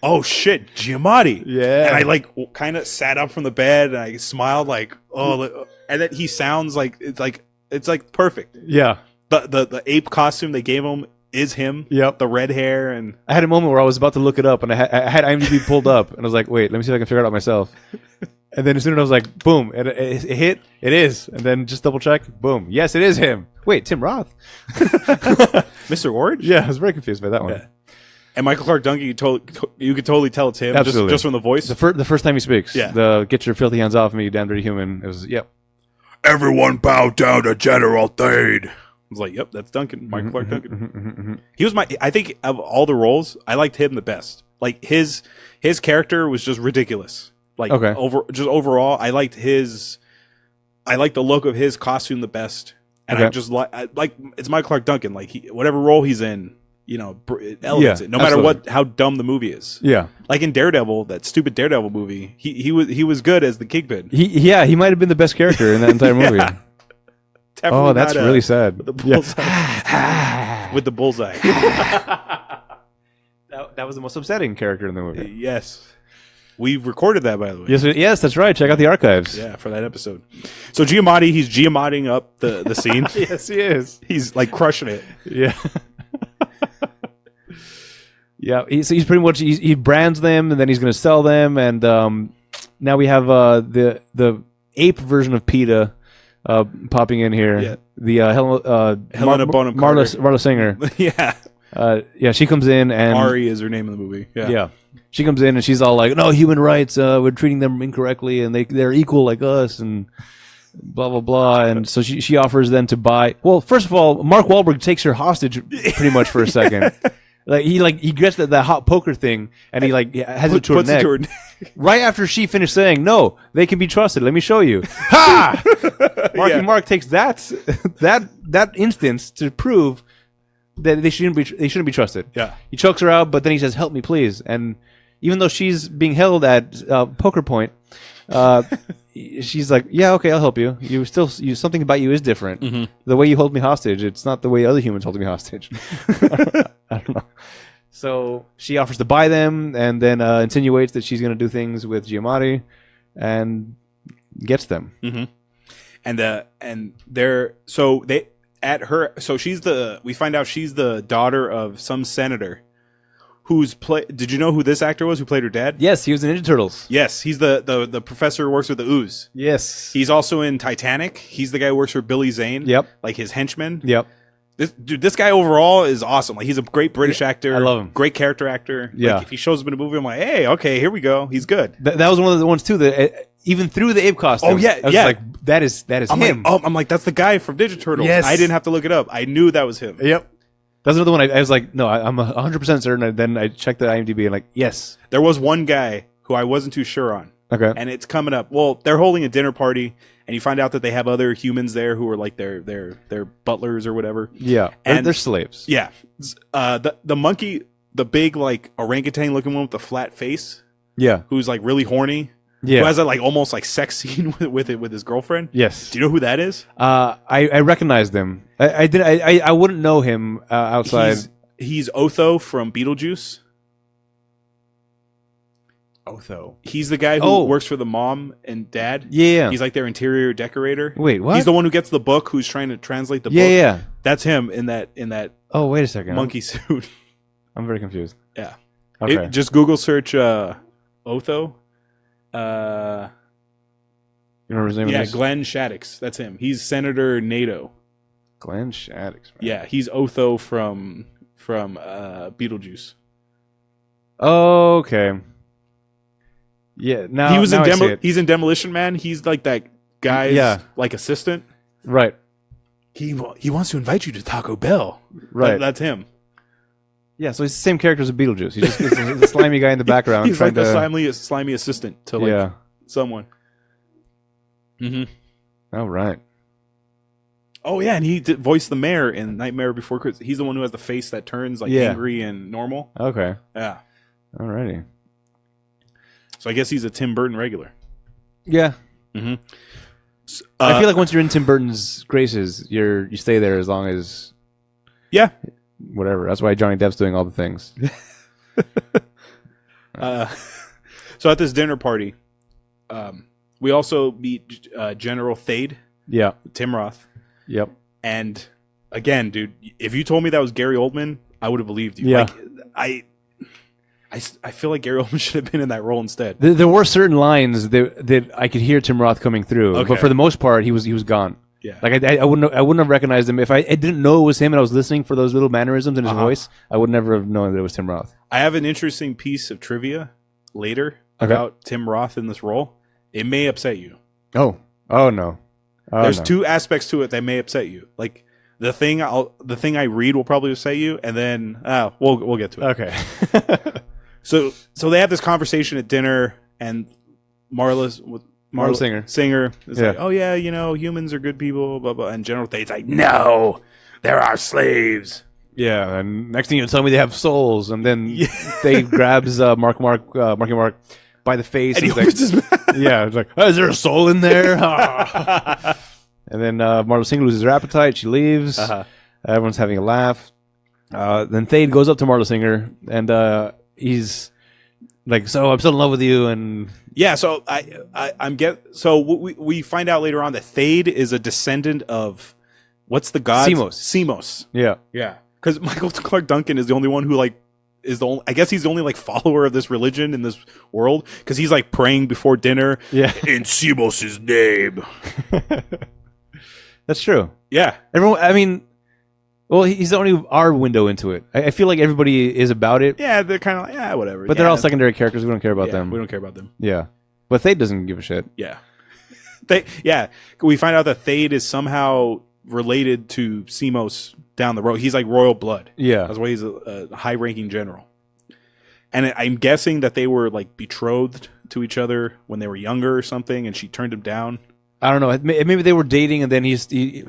oh shit, Giamatti. Yeah. And I like kind of sat up from the bed and I smiled like oh, and then he sounds like it's like perfect. Yeah. The ape costume they gave him is him. Yep. The red hair and I had a moment where I was about to look it up and I had IMDb pulled up and I was like, wait, let me see if I can figure it out myself. And then as soon as I was like, boom, it hit. It is. And then just double check. Boom. Yes, it is him. Wait, Tim Roth. Mr. Orange? Yeah, I was very confused by that one. Yeah. And Michael Clark Duncan, you could totally tell it's him. Just from the voice. The first time he speaks. Yeah. The get your filthy hands off me, you damn dirty human. It was, yep. everyone bow down to General Thade. I was like, yep, that's Duncan, Michael Clark Duncan. He was I think of all the roles, I liked him the best. Like his character was just ridiculous. Like overall, I liked the look of his costume the best. And I just like it's Michael Clark Duncan. Like whatever role he's in, it elevates it. No matter how dumb the movie is. Yeah. Like in Daredevil, that stupid Daredevil movie, he was good as the Kingpin. He might have been the best character in that entire movie. Oh, that's really sad. With the bullseye. With the bullseye. That was the most upsetting character in the movie. Yes. We recorded that, by the way. Yes, that's right. Check out the archives. Yeah, for that episode. So Giamatti, he's Giamattiing up the scene. Yes, he is. He's like crushing it. Yeah. Yeah, he's pretty much he brands them and then he's going to sell them, and now we have the ape version of PETA popping in here. Yeah. The Helena Bonham Carter. Marla Singer. Yeah. She comes in and Ari is her name in the movie. Yeah. She comes in and she's all like, "No, human rights. We're treating them incorrectly, and they're equal like us." And blah blah blah. And so she offers them to buy. Well, first of all, Mark Wahlberg takes her hostage pretty much for a second. He gets that hot poker thing and he has it to her neck. Right after she finished saying, "No, they can be trusted. Let me show you." Ha! Mark takes that instance to prove that they shouldn't be trusted. Yeah. He chokes her out, but then he says, "Help me, please." And even though she's being held at poker point, she's like, "Yeah, okay, I'll help you. Something about you is different. Mm-hmm. The way you hold me hostage, it's not the way other humans hold me hostage." I don't know. So she offers to buy them, and then insinuates that she's going to do things with Giamatti, and gets them. Mm-hmm. We find out she's the daughter of some senator. Did you know who this actor was who played her dad? Yes, he was in Ninja Turtles. Yes, he's the professor who works with the ooze. Yes. He's also in Titanic. He's the guy who works for Billy Zane. Yep. Like his henchman. Yep. This guy overall is awesome. Like he's a great British actor. I love him. Great character actor. Yeah. Like if he shows up in a movie, I'm like, hey, okay, here we go. He's good. That was one of the ones too that even through the ape costume. Oh yeah, I was like, that is him. I'm like, that's the guy from Ninja Turtles. Yes. I didn't have to look it up. I knew that was him. Yep. That's another one. I was like, no, I'm 100% certain. And then I checked the IMDb and like, yes. There was one guy who I wasn't too sure on. Okay. And it's coming up. Well, they're holding a dinner party, and you find out that they have other humans there who are like their butlers or whatever. Yeah, and they're slaves. Yeah. The monkey, the big like orangutan looking one with the flat face. Yeah. Who's like really horny. Yeah. Who has that like almost like sex scene with his girlfriend. Yes. Do you know who that is? I recognized him. I wouldn't know him outside. He's Otho from Beetlejuice. Otho. He's the guy who works for the mom and dad. Yeah. He's like their interior decorator. Wait, what? He's the one who gets the book, who's trying to translate the book. Yeah. That's him in that Oh, wait a second. Monkey suit. I'm very confused. Yeah. Okay. Just Google search Otho. You remember his name? Yeah, Glenn Shaddix. That's him. He's Senator NATO. Glenn Shaddix. Man. Yeah, he's Otho from Beetlejuice. Okay. Yeah, now he's in Demolition Man. He's like that guy's like assistant. Right. He wants to invite you to Taco Bell. Right. That's him. Yeah, so he's the same character as Beetlejuice. He's the slimy guy in the background. He's like the slimy assistant to someone. Mm-hmm. All right. Oh yeah, and he voiced the mayor in Nightmare Before Christmas. He's the one who has the face that turns like angry and normal. Okay. Yeah. Alrighty. So I guess he's a Tim Burton regular. Yeah. Mm-hmm. I feel like once you're in Tim Burton's graces, you stay there as long as whatever. That's why Johnny Depp's doing all the things. So at this dinner party, we also meet General Thade. Yeah. Tim Roth. Yep. And again, dude, if you told me that was Gary Oldman, I would have believed you. Yeah. Like, I feel like Gary Oldman should have been in that role instead. There were certain lines that I could hear Tim Roth coming through, but for the most part, he was gone. Yeah. Like I wouldn't have recognized him if I didn't know it was him and I was listening for those little mannerisms in his voice. I would never have known that it was Tim Roth. I have an interesting piece of trivia later about Tim Roth in this role. It may upset you. Oh no. There's two aspects to it that may upset you. Like the thing I read will probably upset you, and then we'll get to it. Okay. So they have this conversation at dinner, and Marla Singer is like, oh yeah, humans are good people, blah blah. And General Thade's like, no, they're our slaves. Yeah, and next thing you tell me they have souls, and then Thade grabs Marky Mark by the face, and he opens his mouth. Yeah, it's like, is there a soul in there? And then Marla Singer loses her appetite. She leaves. Everyone's having a laugh. Then Thade goes up to Marla Singer, and he's like, "So I'm still in love with you." And yeah, so we find out later on that Thade is a descendant of what's the god? Semos. Yeah. Because Michael Clark Duncan is the only one who I guess he's the only follower of this religion in this world, because he's praying before dinner. Yeah. In Semos's name. That's true. Yeah. Everyone. I mean, well, he's only our window into it. I feel like everybody is about it. Yeah, they're kind of like, whatever. But they're all secondary characters. We don't care about them. We don't care about them. Yeah. But Thade doesn't give a shit. Yeah. We find out that Thade is somehow related to Semos down the road. He's like royal blood. Yeah. That's why he's a high-ranking general. And I'm guessing that they were betrothed to each other when they were younger or something, and she turned him down. I don't know. Maybe they were dating, and then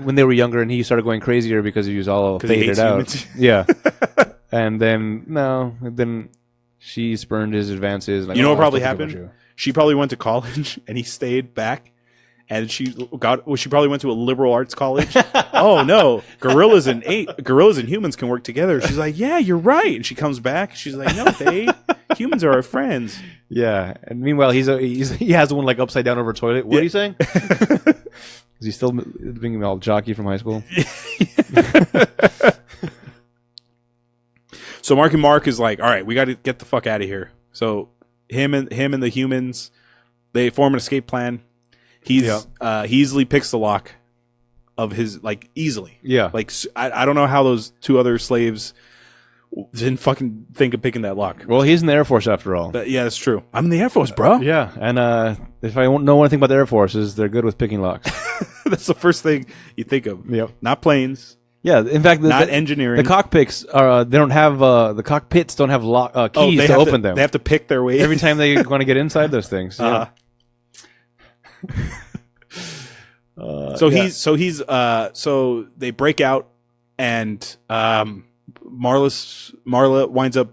when they were younger, and he started going crazier because he was all faded out. Yeah. And then she spurned his advances. What probably happened? She probably went to college, and he stayed back. And she probably went to a liberal arts college. Oh no, gorillas and humans can work together. She's like, yeah, you're right. And she comes back. She's like, no, humans are our friends. Yeah. And meanwhile, he has one upside down over a toilet. What are you saying? Is he still being all jockey from high school? So Marky Mark is like, all right, we got to get the fuck out of here. So him and the humans, they form an escape plan. He easily picks the lock of his, easily. Yeah. I don't know how those two other slaves didn't fucking think of picking that lock. Well, he's in the Air Force after all. Yeah, that's true. I'm in the Air Force, bro. Yeah, and if I know anything about the Air Force, is they're good with picking locks. That's the first thing you think of. Yep. Not planes. Yeah, in fact, not engineering. The cockpits don't have the cockpits don't have keys to open them. They have to pick their way every time they want to get inside those things. Yeah. So they break out, and Marla winds up.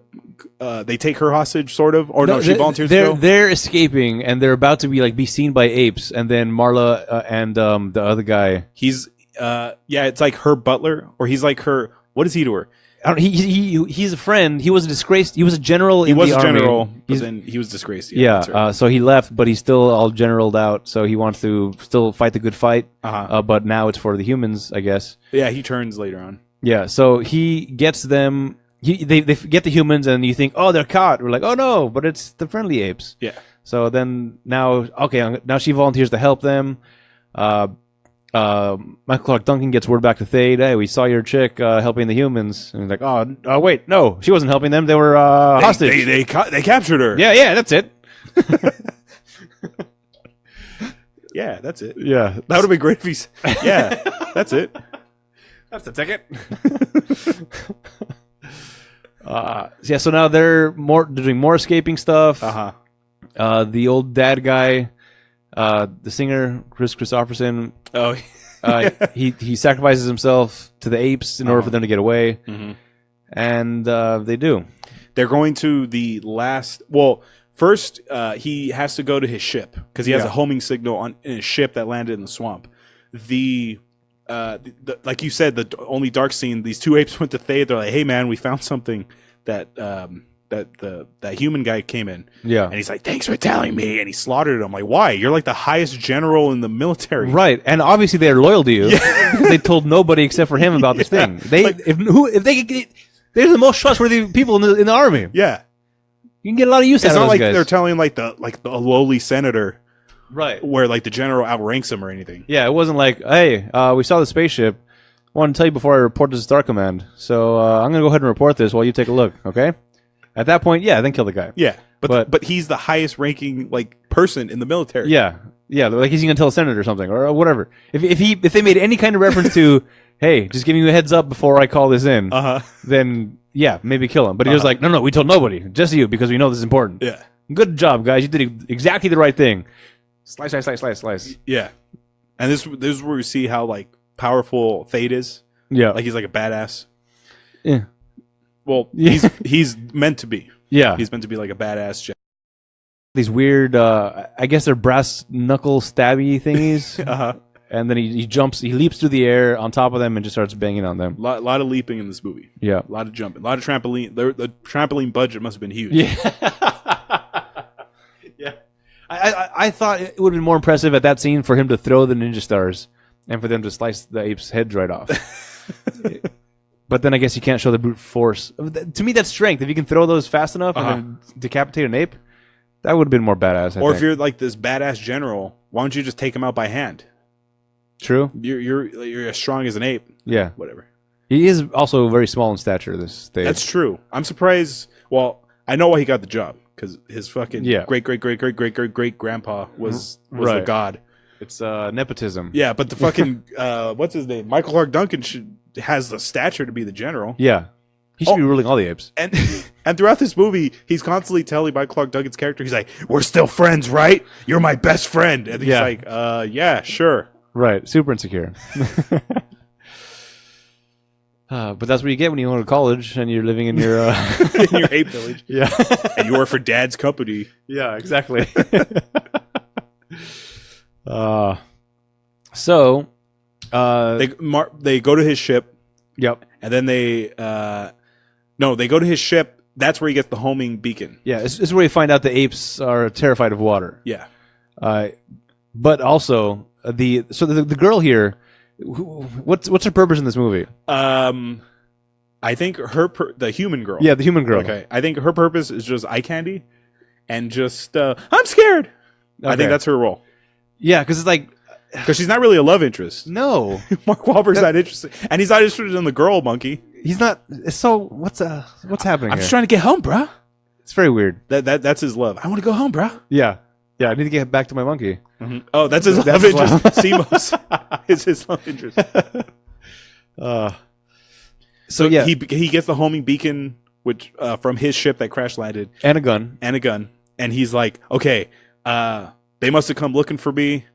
They take her hostage, sort of, or no, she volunteers to go. They're escaping, and they're about to be seen by apes, and then Marla and the other guy. He's it's like her butler, or he's like her. What is he to her? He's a friend. He was disgraced. He was a general. He was a general, but then he was disgraced. Yeah. So he left, but he's still all generaled out. So he wants to still fight the good fight. But now it's for the humans, I guess. Yeah, he turns later on. Yeah. So he gets them. They get the humans, and you think, oh, they're caught. We're like, oh no, but it's the friendly apes. Yeah. So then now she volunteers to help them. Michael Clark Duncan gets word back to Thade. Hey, we saw your chick helping the humans. And he's like, oh, wait, no, she wasn't helping them. They were hostage. They captured her. Yeah, that's it. Yeah, that's it. Yeah, that would have been great if he's. Yeah, that's it. That's the ticket. So now they're doing more escaping stuff. The old dad guy. The singer Chris Christopherson. Oh, he sacrifices himself to the apes in order for them to get away, and they do. They're going to the last. Well, first he has to go to his ship because he has a homing signal in his ship that landed in the swamp. The like you said, the only dark scene. These two apes went to Thade. They're like, "Hey, man, we found something that." That human guy came in. Yeah. And he's like, thanks for telling me. And he slaughtered him. Like, why? You're like the highest general in the military. Right. And obviously they're loyal to you. Yeah. Because they told nobody except for him about this thing. They're the most trustworthy people in the army. Yeah. You can get a lot of use out of those guys. It's not like they're telling the lowly senator. Right. Where the general outranks him or anything. Yeah. It wasn't like, hey, we saw the spaceship. I want to tell you before I report this to Star Command. So I'm going to go ahead and report this while you take a look. Okay? At that point, then kill the guy. Yeah, but he's the highest ranking person in the military. Yeah, Yeah, like he's going to tell a senator or something or whatever. If they made any kind of reference to, hey, just giving you a heads up before I call this in, then yeah, maybe kill him. But he was like, no, we told nobody, just you, because we know this is important. Yeah. Good job, guys. You did exactly the right thing. Slice. Yeah. And this is where we see how like powerful Thade is. Yeah. Like he's like a badass. Yeah. Well, he's meant to be. Yeah. He's meant to be like a badass. These weird, I guess they're brass knuckle stabby thingies. And then he leaps through the air on top of them and just starts banging on them. A lot of leaping in this movie. Yeah. A lot of jumping. A lot of trampoline. The trampoline budget must have been huge. Yeah. Yeah. I thought it would have been more impressive at that scene for him to throw the ninja stars and for them to slice the ape's heads right off. But then I guess you can't show the brute force. To me, that's strength. If you can throw those fast enough and then decapitate an ape, that would have been more badass. I think. If you're like this badass general, why don't you just take him out by hand? True. You're as strong as an ape. Yeah. Whatever. He is also very small in stature. This Thade. That's true. I'm surprised. Well, I know why he got the job because his fucking great grandpa was the god. It's nepotism. Yeah, but the fucking what's his name? Michael Clark Duncan has the stature to be the general. Yeah. He should be ruling all the apes. And throughout this movie, he's constantly telling Michael Clark Duncan's character, he's like, "We're still friends, right? You're my best friend." And he's like, yeah, sure. Right. Super insecure. But that's what you get when you go to college and you're living in your in your ape village. Yeah. And you work for dad's company. Yeah, exactly. So they go to his ship. Yep. And then they go to his ship. That's where he gets the homing beacon. Yeah, this is where you find out the apes are terrified of water. Yeah. But also the girl here, what's her purpose in this movie? I think the human girl. Yeah, the human girl. Okay. I think her purpose is just eye candy and just I'm scared. Okay. I think that's her role. Yeah, because it's like because she's not really a love interest. No. Mark Wahlberg's not interested. And he's not interested in the girl monkey. He's not. So what's happening I'm here? just trying to get home, bruh. It's very weird. That's his love. I want to go home, bruh. Yeah. Yeah, I need to get back to my monkey. Mm-hmm. Oh, that's his love interest. Simos is his love interest. So yeah, he gets the homing beacon, which from his ship that crash landed, and a gun, and he's like, okay, they must have come looking for me,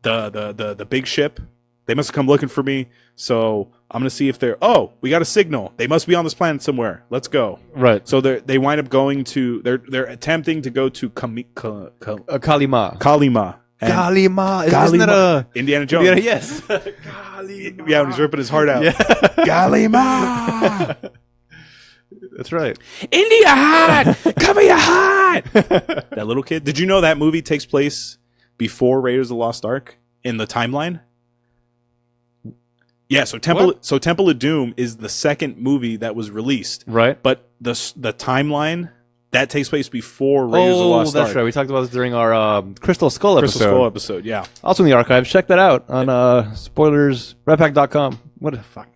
the big ship. They must have come looking for me. So I'm gonna see if they're. Oh, we got a signal. They must be on this planet somewhere. Let's go. Right. So they wind up going to. They're attempting to go to Kalima. Kalima. Isn't that a Indiana Jones? Yes. Kalima. Yeah, when he's ripping his heart out. Yeah. Kalima. That's right. India hat. Cover your hat. That little kid. Did you know that movie takes place before Raiders of the Lost Ark in the timeline? Yeah, so Temple of Doom is the second movie that was released. Right. But the timeline that takes place before Raiders of the Lost Ark. That's right. We talked about this during our Crystal Skull episode. Yeah. Also in the archives. Check that out on spoilers, RatPack.com. What the fuck?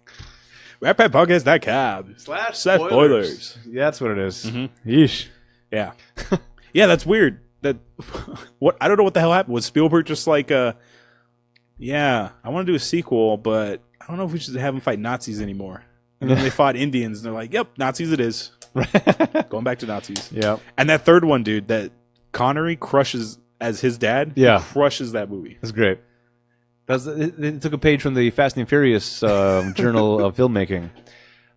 RatPack Podcast.com /spoilers. Yeah, that's what it is. Mm-hmm. Yeesh. Yeah. Yeah, that's weird. That what I don't know what the hell happened. Was Spielberg just like yeah, I want to do a sequel, but I don't know if we should have them fight Nazis anymore. And then they fought Indians, and they're like, yep, Nazis it is. Going back to Nazis. Yeah. And that third one, dude, that Connery crushes as his dad, crushes that movie. That's great. It took a page from the Fast and Furious Journal of Filmmaking.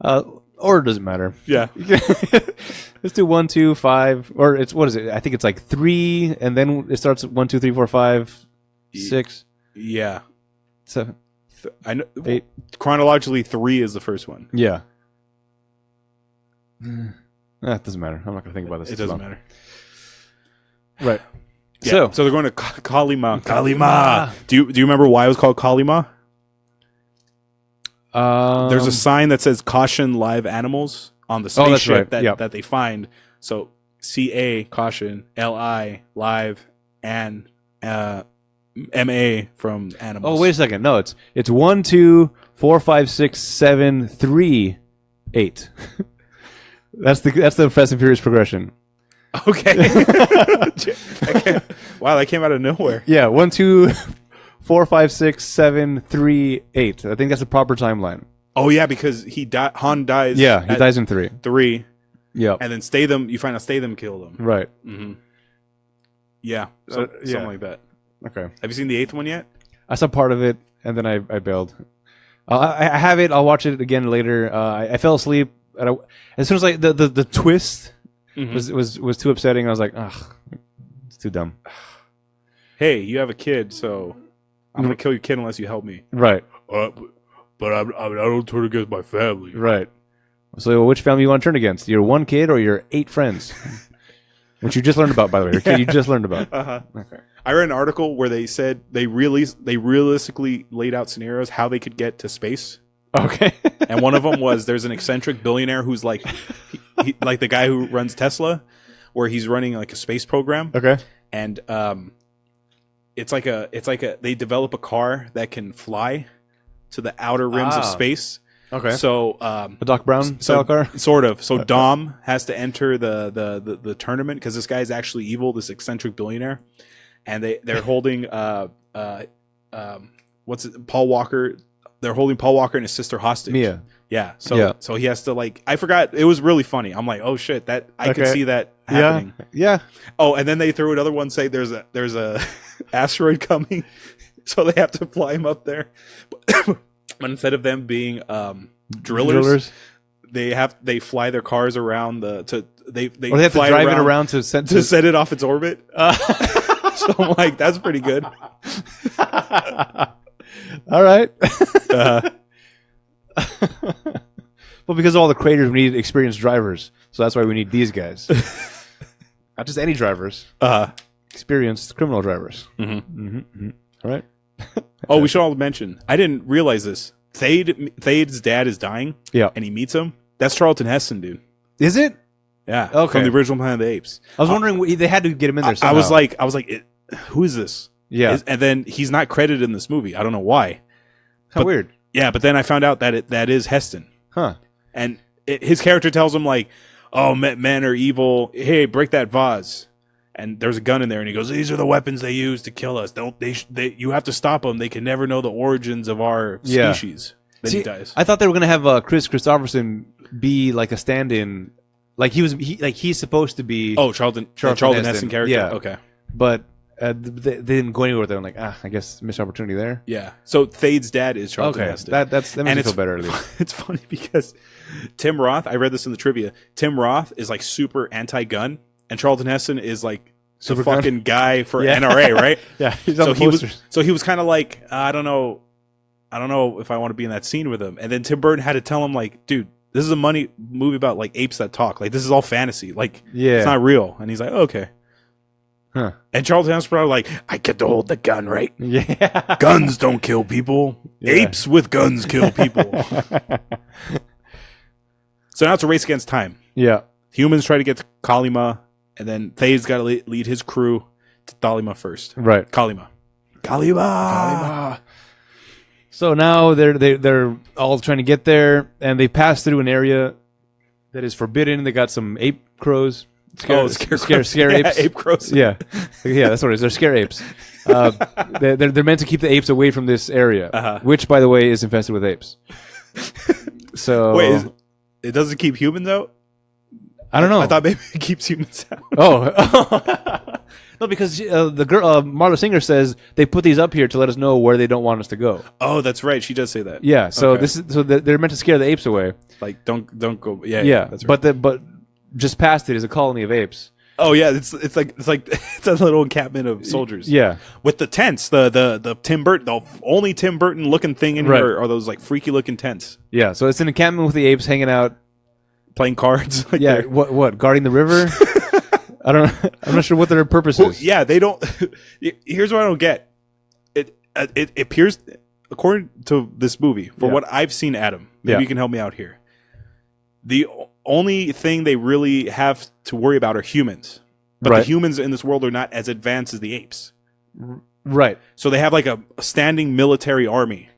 Or it doesn't matter. Yeah. Let's do 1, 2, 5, or it's, what is it? I think it's like 3, and then it starts at 1, 2, 3, 4, 5, 6. Yeah. 7. I know. 8. Chronologically, 3 is the first one. Yeah. It doesn't matter. I'm not going to think about this. It doesn't matter. Right. Yeah. So they're going to Kalima. Kalima. Do you remember why it was called Kalima? There's a sign that says "Caution, live animals" on the spaceship that they find. So CA caution, LI live, and MA from animals. Oh, wait a second. No, it's 1, 2, 4, 5, 6, 7, 3, 8. That's the Fast and Furious progression. Okay. Wow, that came out of nowhere. Yeah, 1, 2, 4, 5, 6, 7, 3, 8. I think that's the proper timeline. Oh yeah, because Han dies. Yeah, he dies in 3. 3. Yeah, and then Statham. You find out Statham killed him. Right. Mm-hmm. Yeah, something like that. Okay. Have you seen the 8th one yet? I saw part of it and then I bailed. I have it. I'll watch it again later. I fell asleep as soon as like the twist was too upsetting. I was like, ugh, it's too dumb. Hey, you have a kid, so I'm gonna kill your kid unless you help me. Right. But I don't turn against my family. Right. So which family you want to turn against? Your 1 kid or your 8 friends? Which you just learned about, by the way. Your kid you just learned about. Okay. I read an article where they said they realistically laid out scenarios how they could get to space. Okay. And one of them was there's an eccentric billionaire who's like, like the guy who runs Tesla, where he's running like a space program. Okay. And it's like they develop a car that can fly to the outer rims of space. Okay. So a Doc Brown style car? Sort of. So Dom has to enter the tournament because this guy is actually evil, this eccentric billionaire. And they're holding Paul Walker. They're holding Paul Walker and his sister hostage. Mia. Yeah. So he has to like, I forgot, it was really funny. I'm like, oh shit, that I could see that happening. Yeah. Oh, and then they threw another one, say there's a asteroid coming. So they have to fly him up there. But instead of them being drillers, they fly their cars around they have to drive it around to set it off its orbit. So I'm like, that's pretty good. All right. Well, because of all the creators, we need experienced drivers. So that's why we need these guys. Not just any drivers. Experienced criminal drivers. All right. Oh, we should all mention, I didn't realize this. Thade's dad is dying. Yeah. And he meets him. That's Charlton Heston, dude. Is it? Yeah. Okay. From the original Planet of the Apes. I was wondering, they had to get him in there somehow. I was like, who is this? Yeah. And then he's not credited in this movie. I don't know why. How weird. Yeah, but then I found out that that is Heston. Huh. And his character tells him like, oh, men are evil. Hey, break that vase. And there's a gun in there, and he goes, these are the weapons they use to kill us. You have to stop them. They can never know the origins of our species. Then he dies. I thought they were going to have Chris Christopherson be like a stand-in. Like he's supposed to be. Oh, Charlton Heston character. Yeah. Okay. But they didn't go anywhere with it. I'm like, I guess missed opportunity there. Yeah. So Thade's dad is Charlton Heston. That makes me feel better at least. It's funny because Tim Roth, I read this in the trivia. Tim Roth is like super anti-gun, and Charlton Heston is like the fucking guy for NRA, right? Yeah. He's on posters. So he was kind of like, I don't know if I want to be in that scene with him. And then Tim Burton had to tell him like, dude, this is a movie about like apes that talk. Like this is all fantasy. Like it's not real. And he's like, okay. Huh. And Charlton Heston's probably like, I get to hold the gun, right? Yeah. Guns don't kill people. Yeah. Apes with guns kill people. So now it's a race against time. Yeah. Humans try to get to Kalima, and then Thade's got to lead his crew to Thalima first. Right. Kalima. So now they're all trying to get there, and they pass through an area that is forbidden. They got some ape crows. Scare apes. Ape crows. Yeah, that's what it is. They're scare apes. They're meant to keep the apes away from this area, which, by the way, is infested with apes. So wait, it doesn't keep humans out? I don't know. I thought maybe it keeps humans out. Oh. No, because the girl, Marla Singer, says they put these up here to let us know where they don't want us to go. Oh, that's right. She does say that. Yeah. So they're meant to scare the apes away. Like don't go. Yeah. That's right. But just past it is a colony of apes. Oh yeah, it's a little encampment of soldiers. Yeah, with the tents, the Tim Burton, the only Tim Burton looking thing in here are those like freaky looking tents. Yeah, so it's an encampment with the apes hanging out, playing cards. Like yeah, what guarding the river? I'm not sure what their purpose is. Yeah, they don't. Here's what I don't get. It appears, according to this movie, for what I've seen, Adam, maybe you can help me out here. The only thing they really have to worry about are humans. But the humans in this world are not as advanced as the apes. Right. So they have like a standing military army.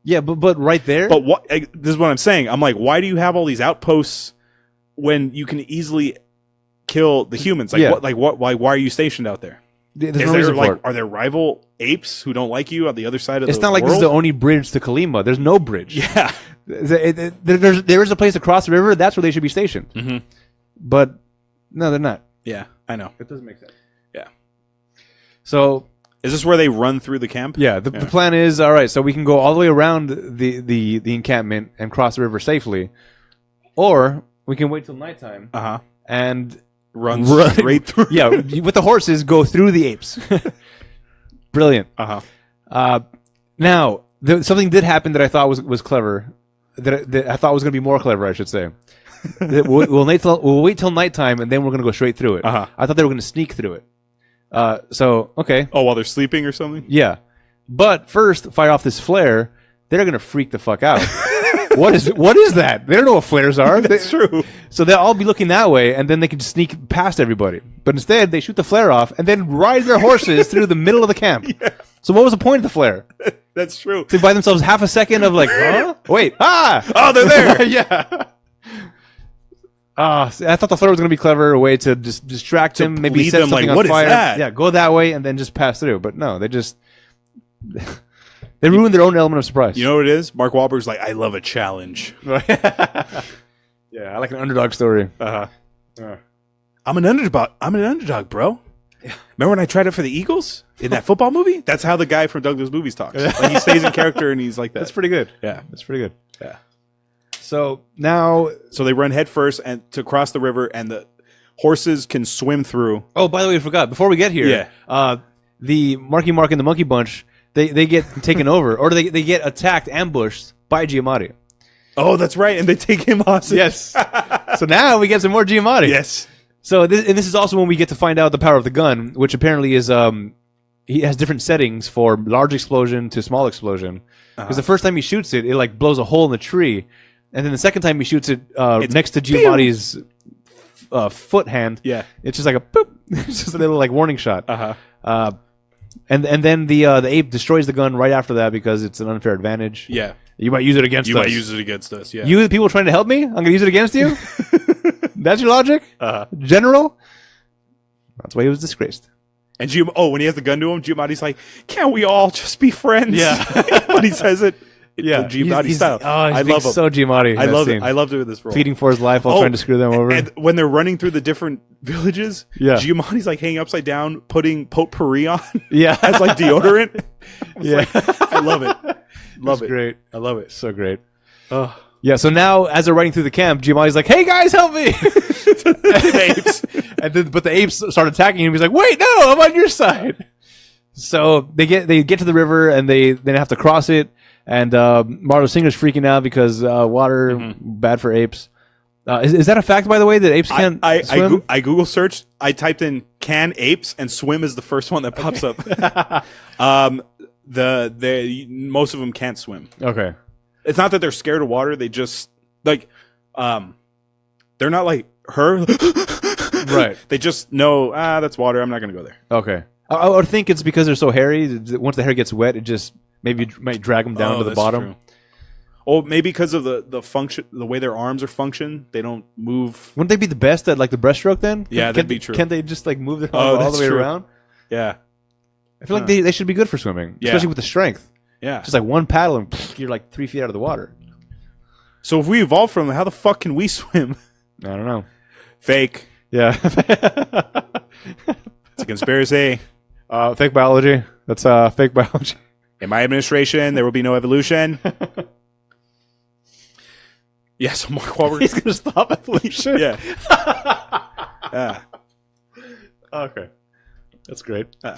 Yeah, but right there. But this is what I'm saying. I'm like, why do you have all these outposts when you can easily kill the humans? Like why are you stationed out there? There's no reason for it. Are there rival apes who don't like you on the other side of the world? It's not like this is the only bridge to Kalima. There's no bridge. Yeah. There is a place across the river. That's where they should be stationed. Mm-hmm. But no, they're not. Yeah, I know. It doesn't make sense. Yeah. So is this where they run through the camp? Yeah. The plan is, all right, so we can go all the way around the encampment and cross the river safely. Or we can wait till nighttime and run straight through. Yeah, with the horses, go through the apes. Brilliant. Now, something did happen that I thought was clever. That I thought was going to be more clever, I should say. We'll wait till nighttime, and then we're going to go straight through it. I thought they were going to sneak through it. So, okay. Oh, while they're sleeping or something? Yeah. But first, fire off this flare. They're going to freak the fuck out. What is that? They don't know what flares are. That's true. So they'll all be looking that way, and then they can sneak past everybody. But instead, they shoot the flare off and then ride their horses through the middle of the camp. Yeah. So what was the point of the flare? That's true. To buy themselves half a second of like, huh? Wait, oh, they're there. Yeah. I thought the flare was going to be clever, a way to just distract them, maybe set something on fire. Is that? Yeah, go that way and then just pass through. But no, they just they ruined their own element of surprise. You know what it is? Mark Wahlberg's like, I love a challenge. Yeah, I like an underdog story. I'm an underdog, bro. Yeah. Remember when I tried it for the Eagles in that football movie? That's how the guy from Doug Those Movies talks. Like, he stays in character and he's like that. That's pretty good. Yeah, that's pretty good. Yeah. So now, they run head first and to cross the river, and the horses can swim through. Oh, by the way, I forgot. Before we get here, the Marky Mark and the Monkey Bunch, they get taken over, or they get attacked, ambushed by Giamatti. Oh, that's right, and they take him hostage. Yes. So now we get some more Giamatti. Yes. So this is also when we get to find out the power of the gun, which apparently is he has different settings for large explosion to small explosion. Because the first time he shoots it, it like blows a hole in the tree, and then the second time he shoots it next to Giamatti's foot hand. Yeah, it's just like a boop. It's just a little like warning shot. And then the ape destroys the gun right after that because it's an unfair advantage. Yeah, you might use it against us. You might use it against us. Yeah, you the people trying to help me, I'm gonna use it against you. That's your logic, General. That's why he was disgraced. And when he has the gun to him, Giamatti's like, "Can't we all just be friends?" Yeah, when he says it. Yeah, Giamatti style. I love him. So Giamatti. I love it. I loved it with this role. Pleading for his life while trying to screw them over. And when they're running through the different villages, Giamatti's like hanging upside down, putting potpourri on. Yeah, as like deodorant. I love it. Love it. Great. I love it. So great. Oh. Yeah. So now, as they're running through the camp, Giamatti's like, "Hey guys, help me!" The apes. But the apes start attacking him. He's like, "Wait, no, I'm on your side." So they get to the river and they have to cross it. And Marlo Singer's freaking out because water bad for apes. Is that a fact, by the way, that apes can't swim? I Google searched. I typed in "can apes" and swim is the first one that pops up. Most of them can't swim. Okay, it's not that they're scared of water. They just like they're not like her. Right. They just know that's water. I'm not going to go there. Okay. I would think it's because they're so hairy. Once the hair gets wet, it just might drag them down to the bottom. True. Oh, maybe because of the function, the way their arms are function, they don't move. Wouldn't they be the best at like the breaststroke then? Yeah, that'd be true. Can't they just like move their arms all the way around? Yeah. I feel like they should be good for swimming, especially with the strength. Yeah. Just like one paddle and you're like 3 feet out of the water. So if we evolved from them, how the fuck can we swim? I don't know. Fake. Yeah. It's a conspiracy. Fake biology. That's fake biology. In my administration, there will be no evolution. So Mark Wahlberg. He's going to stop evolution? Yeah. Yeah. Okay. That's great. So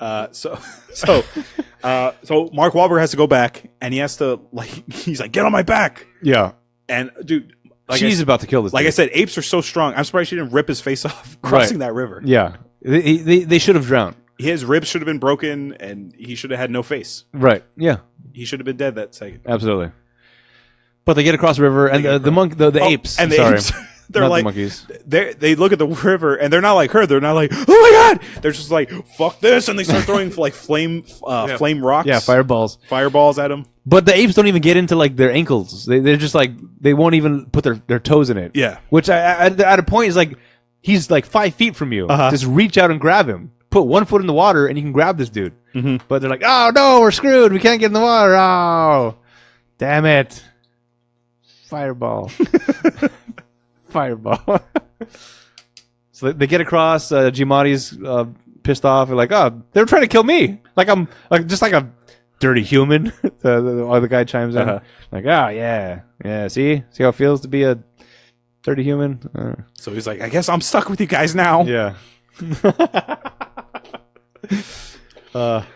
Mark Wahlberg has to go back, and he has to, he's like, get on my back. Yeah. And, dude. She's about to kill this dude. I said, apes are so strong. I'm surprised she didn't rip his face off crossing that river. Yeah. They should have drowned. His ribs should have been broken, and he should have had no face. Right. Yeah. He should have been dead that second. Absolutely. But they get across the river, and the apes. And the apes, they're not like, the monkeys. They look at the river, and they're not like her. They're not like, oh my god. They're just like, fuck this, and they start throwing like flame rocks. Yeah, fireballs at them. But the apes don't even get into like their ankles. They're just like they won't even put their toes in it. Yeah. Which at a point is like, he's like 5 feet from you. Uh-huh. Just reach out and grab him. Put 1 foot in the water and you can grab this dude. Mm-hmm. But they're like, oh no, we're screwed. We can't get in the water. Oh, damn it. Fireball. Fireball. So they get across. Giamatti's pissed off. They're like, oh, they were trying to kill me. Like I'm just like a dirty human. the other guy chimes in. Uh-huh. Like, oh yeah. See how it feels to be a dirty human. So he's like, I guess I'm stuck with you guys now. Yeah.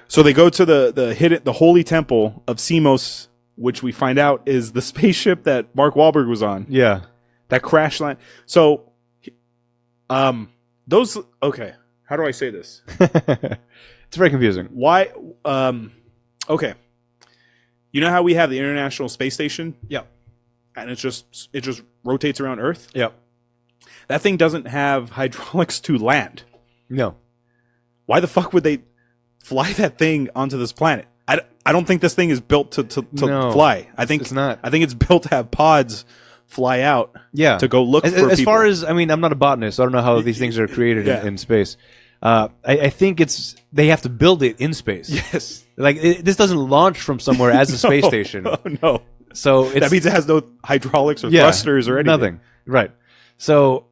So they go to the holy temple of Simos, which we find out is the spaceship that Mark Wahlberg was on. Yeah. That crash line. So, those. Okay, how do I say this? It's very confusing. Why? Okay. You know how we have the International Space Station? Yep. And it just rotates around Earth. Yep. That thing doesn't have hydraulics to land. No. Why the fuck would they fly that thing onto this planet? I don't think this thing is built to fly. I think it's not. I think it's built to have pods fly out. Yeah. To go look for people. As far as, I mean, I'm not a botanist, so I don't know how these things are created in space. I think they have to build it in space. Yes. Like this doesn't launch from somewhere as a space station. No. So that means it has no hydraulics or thrusters or anything. Nothing. Right. So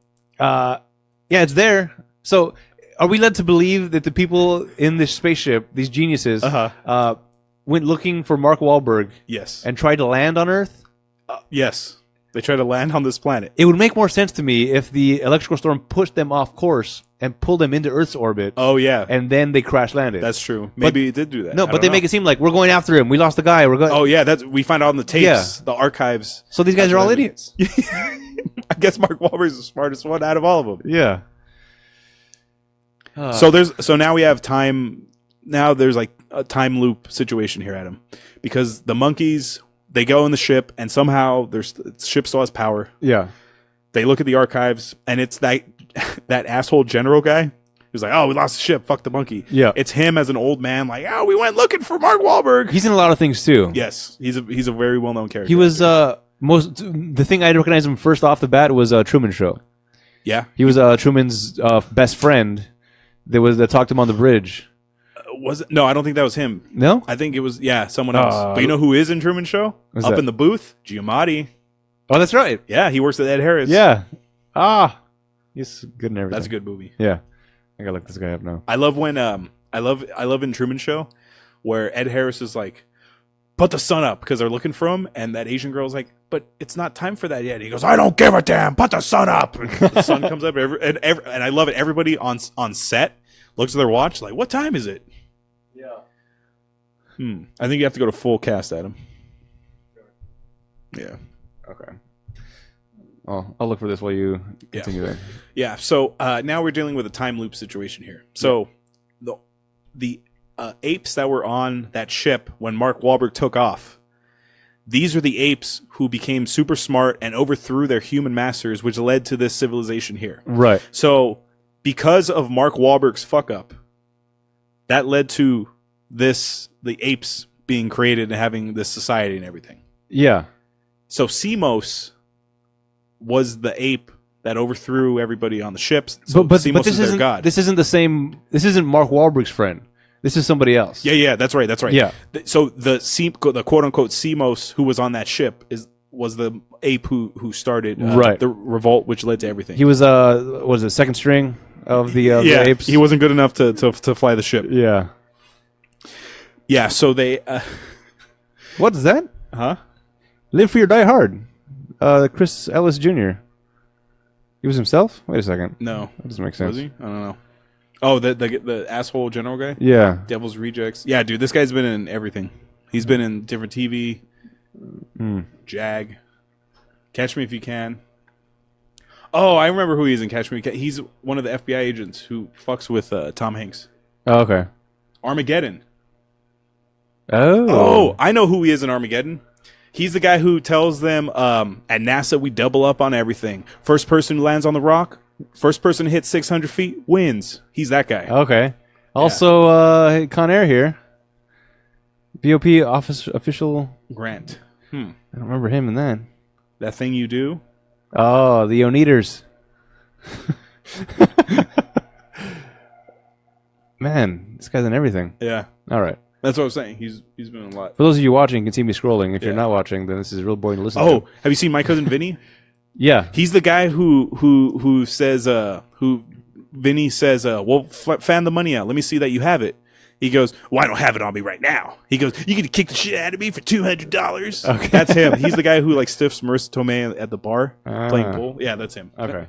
it's there. So are we led to believe that the people in this spaceship, these geniuses, went looking for Mark Wahlberg? Yes. And tried to land on Earth? Yes. They try to land on this planet. It would make more sense to me if the electrical storm pushed them off course and pulled them into Earth's orbit. Oh, yeah. And then they crash landed. That's true. Maybe it did do that. No, but they make it seem like we're going after him. We lost the guy. We're going. Oh, yeah. We find out on the tapes, the archives. So these guys are all idiots. I guess Mark Wahlberg's the smartest one out of all of them. Yeah. So now we have time. Now there's like a time loop situation here, Adam, because the monkeys, they go in the ship and somehow the ship still has power. Yeah. They look at the archives and it's that asshole general guy who's like, oh, we lost the ship. Fuck the monkey. Yeah. It's him as an old man like, oh, we went looking for Mark Wahlberg. He's in a lot of things too. Yes. He's a very well-known character. He was the thing I recognized him first off the bat was Truman Show. Yeah. He was Truman's best friend. That talked to him on the bridge. Was it? No, I don't think that was him. No? I think it was, someone else. But you know who is in Truman Show? Up in the booth? Giamatti. Oh, that's right. Yeah, he works with Ed Harris. Yeah. He's good in everything. That's a good movie. Yeah. I gotta look this guy up now. I love when, I love in Truman Show where Ed Harris is like, put the sun up because they're looking for him. And that Asian girl's like, but it's not time for that yet. He goes, I don't give a damn. Put the sun up. And the sun comes up. And I love it. Everybody on set looks at their watch like, what time is it? Yeah. I think you have to go to full cast, Adam. Yeah. Okay. I'll look for this while you continue there. Yeah. So now we're dealing with a time loop situation here. So the apes that were on that ship when Mark Wahlberg took off, these are the apes who became super smart and overthrew their human masters, which led to this civilization here. Right. So because of Mark Wahlberg's fuck up, that led to the apes being created and having this society and everything. Yeah. So Simos was the ape that overthrew everybody on the ships. So but Simos this is their isn't god. This isn't the same. This isn't Mark Wahlberg's friend. This is somebody else. Yeah, that's right. Yeah. So the quote unquote Simos who was on that ship was the ape who started the revolt, which led to everything. He was was it second string of the apes? He wasn't good enough to fly the ship. Yeah. Yeah. So they. What is that? Huh? Live Free or Die Hard. Chris Ellis Jr. He was himself? Wait a second. No, that doesn't make sense. Was he? I don't know. Oh, the asshole general guy? Yeah. Devil's Rejects. Yeah, dude, this guy's been in everything. He's been in different TV. Jag. Catch Me If You Can. Oh, I remember who he is in Catch Me If You Can. He's one of the FBI agents who fucks with Tom Hanks. Oh, okay. Armageddon. Oh, I know who he is in Armageddon. He's the guy who tells them at NASA we double up on everything. First person who lands on the rock, first person to hit 600 feet wins. He's that guy. Okay. Also, Con Air here. BOP official Grant. I don't remember him in that. That Thing You Do. Oh, the Oneaters. Man, this guy's in everything. Yeah. All right. That's what I'm saying. He's been in a lot. For those of you watching, you can see me scrolling. If you're not watching, then this is real boring to listen to. Oh, have you seen My Cousin Vinny? Yeah. He's the guy who says, Vinny says, well, fan the money out. Let me see that you have it. He goes, well, I don't have it on me right now. He goes, you gonna kick the shit out of me for $200? Okay. That's him. He's the guy who like stiffs Marissa Tomei at the bar playing pool. Yeah, that's him. Okay.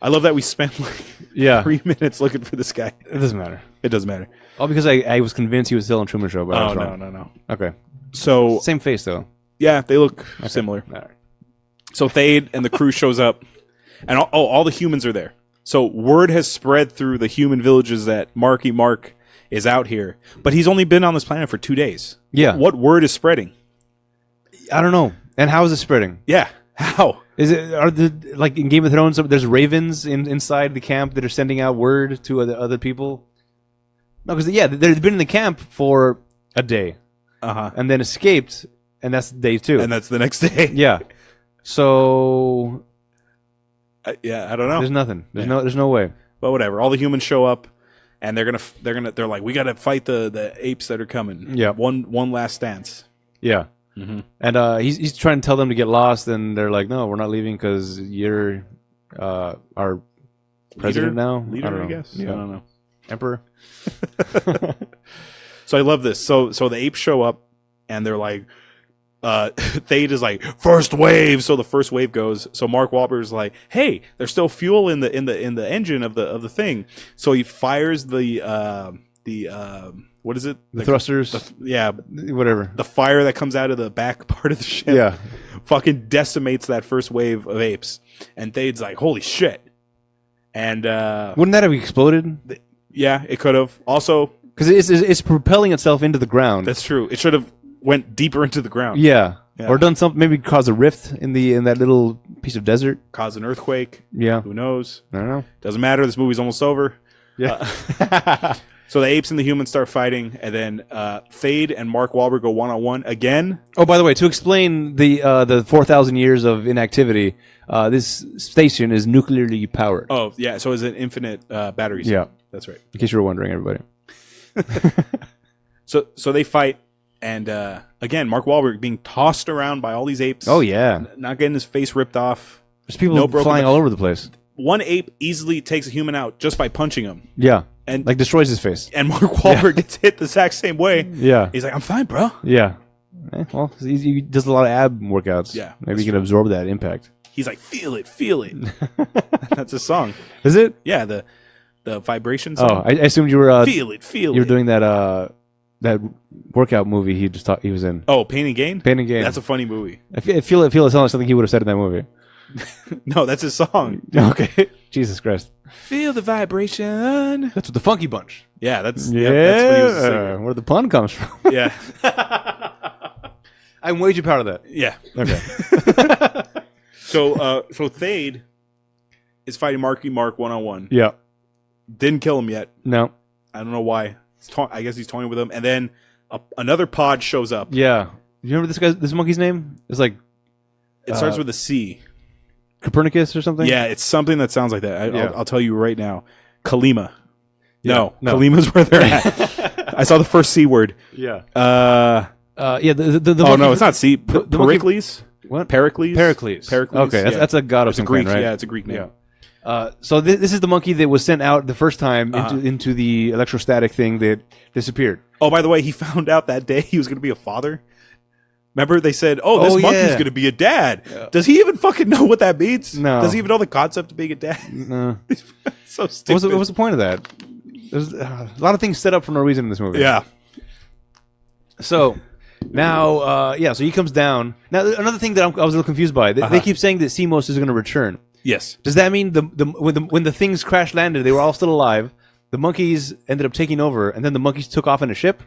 I love that we spent like 3 minutes looking for this guy. It doesn't matter. It doesn't matter. All because I was convinced he was still on Truman Show, but I was wrong. No. Okay. So same face though. Yeah, they look similar. All right. So Thade and the crew shows up, and all the humans are there. So word has spread through the human villages that Marky Mark is out here, but he's only been on this planet for 2 days. Yeah. What word is spreading? I don't know. And how is it spreading? Yeah. How? Is it like in Game of Thrones? There's ravens inside the camp that are sending out word to other people. No, because they've been in the camp for a day, and then escaped, and that's day 2, and that's the next day. Yeah. So. I don't know. There's nothing. There's no way. But whatever. All the humans show up, and they're like, we got to fight the apes that are coming. Yeah. One last stance. Yeah. Mm-hmm. And he's trying to tell them to get lost, and they're like, no, we're not leaving because you're our president now. Leader, I guess. Yeah. I don't know. Emperor. So I love this. So the apes show up, and they're like, Thade is like, first wave. So the first wave goes. So Mark Wahlberg's like, hey, there's still fuel in the engine of the thing. So he fires the what is it? The thrusters. Whatever. The fire that comes out of the back part of the ship. Yeah. Fucking decimates that first wave of apes. And Thade's like, holy shit. And wouldn't that have exploded? Yeah, it could have. Also, because it's propelling itself into the ground. That's true. It should have went deeper into the ground. Yeah. Or done something, maybe cause a rift in that little piece of desert. Cause an earthquake. Yeah. Who knows? I don't know. Doesn't matter. This movie's almost over. Yeah. So the apes and the humans start fighting, and then Thade and Mark Wahlberg go one-on-one again. Oh, by the way, to explain the 4,000 years of inactivity, this station is nuclearly powered. Oh, yeah. So it's an infinite battery. Yeah. That's right. In case you were wondering, everybody. So they fight, and again, Mark Wahlberg being tossed around by all these apes. Oh, yeah. Not getting his face ripped off. There's people flying all over the place. One ape easily takes a human out just by punching him. Yeah. And like destroys his face. And Mark Wahlberg gets hit the exact same way. Yeah. He's like, I'm fine, bro. Yeah. Well, he does a lot of ab workouts. Yeah. Maybe he can absorb that impact. He's like, feel it. That's a song. Is it? Yeah, the vibration song. Oh, I assumed you were... feel it. You were doing that workout movie he just thought he was in. Oh, Pain and Gain? Pain and Gain. That's a funny movie. I feel it sounds like something he would have said in that movie. No, that's his song. Okay. Jesus Christ. Feel the vibration. That's what the Funky Bunch. Yeah, that's what he was singing. Where the pun comes from. Yeah. I'm way too proud of that. Yeah. Okay. So Thade is fighting Marky Mark one-on-one. Yeah. Didn't kill him yet. No. I don't know why. I guess he's toying with him. And then another pod shows up. Yeah. You remember this monkey's name? It's like... It starts with a C. Copernicus or something? Yeah, it's something that sounds like that. I'll tell you right now. Kalima. Yeah, no. Kalima's where they're at. I saw the first C word. Yeah. Yeah, the oh, no, it's not C. Pericles? What? Pericles. Okay, that's a god of some kind, right? Yeah, it's a Greek name. Yeah. So this is the monkey that was sent out the first time into the electrostatic thing that disappeared. Oh, by the way, he found out that day he was going to be a father. Remember, they said, this monkey's going to be a dad. Yeah. Does he even fucking know what that means? No. Does he even know the concept of being a dad? No. So stupid. What was the point of that? There's a lot of things set up for no reason in this movie. Yeah. So, now, so he comes down. Now, another thing that I was a little confused by, they keep saying that Simos is going to return. Yes. Does that mean when the things crash landed, they were all still alive, the monkeys ended up taking over, and then the monkeys took off in a ship?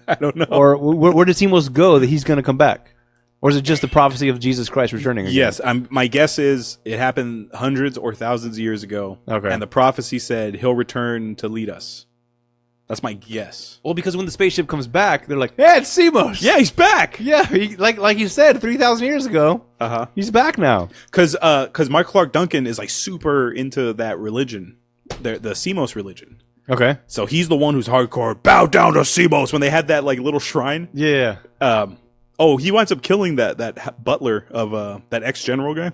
I don't know. Or where did Simos go that he's going to come back? Or is it just the prophecy of Jesus Christ returning again? Yes. My guess is it happened hundreds or thousands of years ago. Okay. And the prophecy said he'll return to lead us. That's my guess. Well, because when the spaceship comes back, they're like, "Hey, it's Simos." Yeah, he's back. Yeah, like you said, 3,000 years ago. He's back now. Because Michael Clark Duncan is like super into that religion, the Simos religion. Okay. So he's the one who's hardcore. Bow down to Simos when they had that like little shrine. Yeah. He winds up killing that butler of that ex-general guy.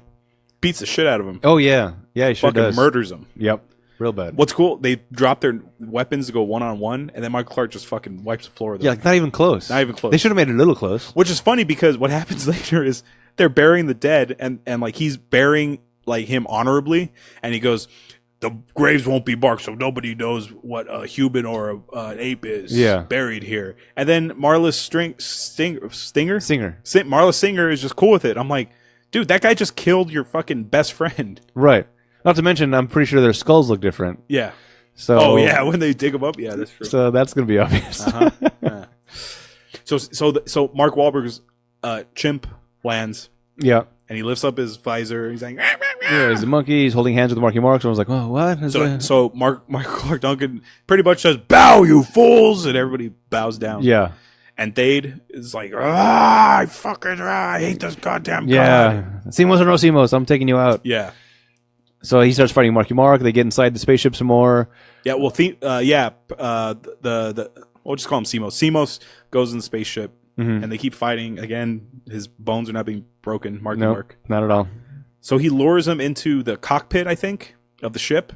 Beats the shit out of him. Oh yeah, he sure Fucking does. murders him. Yep. Real bad. What's cool? They drop their weapons to go 1-on-1, and then Michael Clark just fucking wipes the floor with them. Yeah, like not even close. Not even close. They should have made it a little close. Which is funny because what happens later is they're burying the dead, and like he's burying like him honorably, and he goes, "The graves won't be marked, so nobody knows what a human or an ape is buried here." And then Marla Singer is just cool with it. I'm like, dude, that guy just killed your fucking best friend. Right. Not to mention, I'm pretty sure their skulls look different. Yeah. So. When they dig them up, yeah, that's true. So that's gonna be obvious. Yeah. So Mark Wahlberg's chimp lands. Yeah. And he lifts up his visor. He's like, "Rah, rah, rah." Yeah, he's a monkey. He's holding hands with Marky Mark. So I was like, oh, what? So Mark Clark Duncan pretty much says, "Bow, you fools!" And everybody bows down. Yeah. And Thade is like, I hate this goddamn god. Yeah. Simos or no Simos, I'm taking you out. Yeah. So he starts fighting Marky Mark. They get inside the spaceship some more. Yeah, well, we'll just call him Simos. Simos goes in the spaceship, and they keep fighting. Again, his bones are not being broken. Marky Mark. Not at all. So he lures him into the cockpit, I think, of the ship,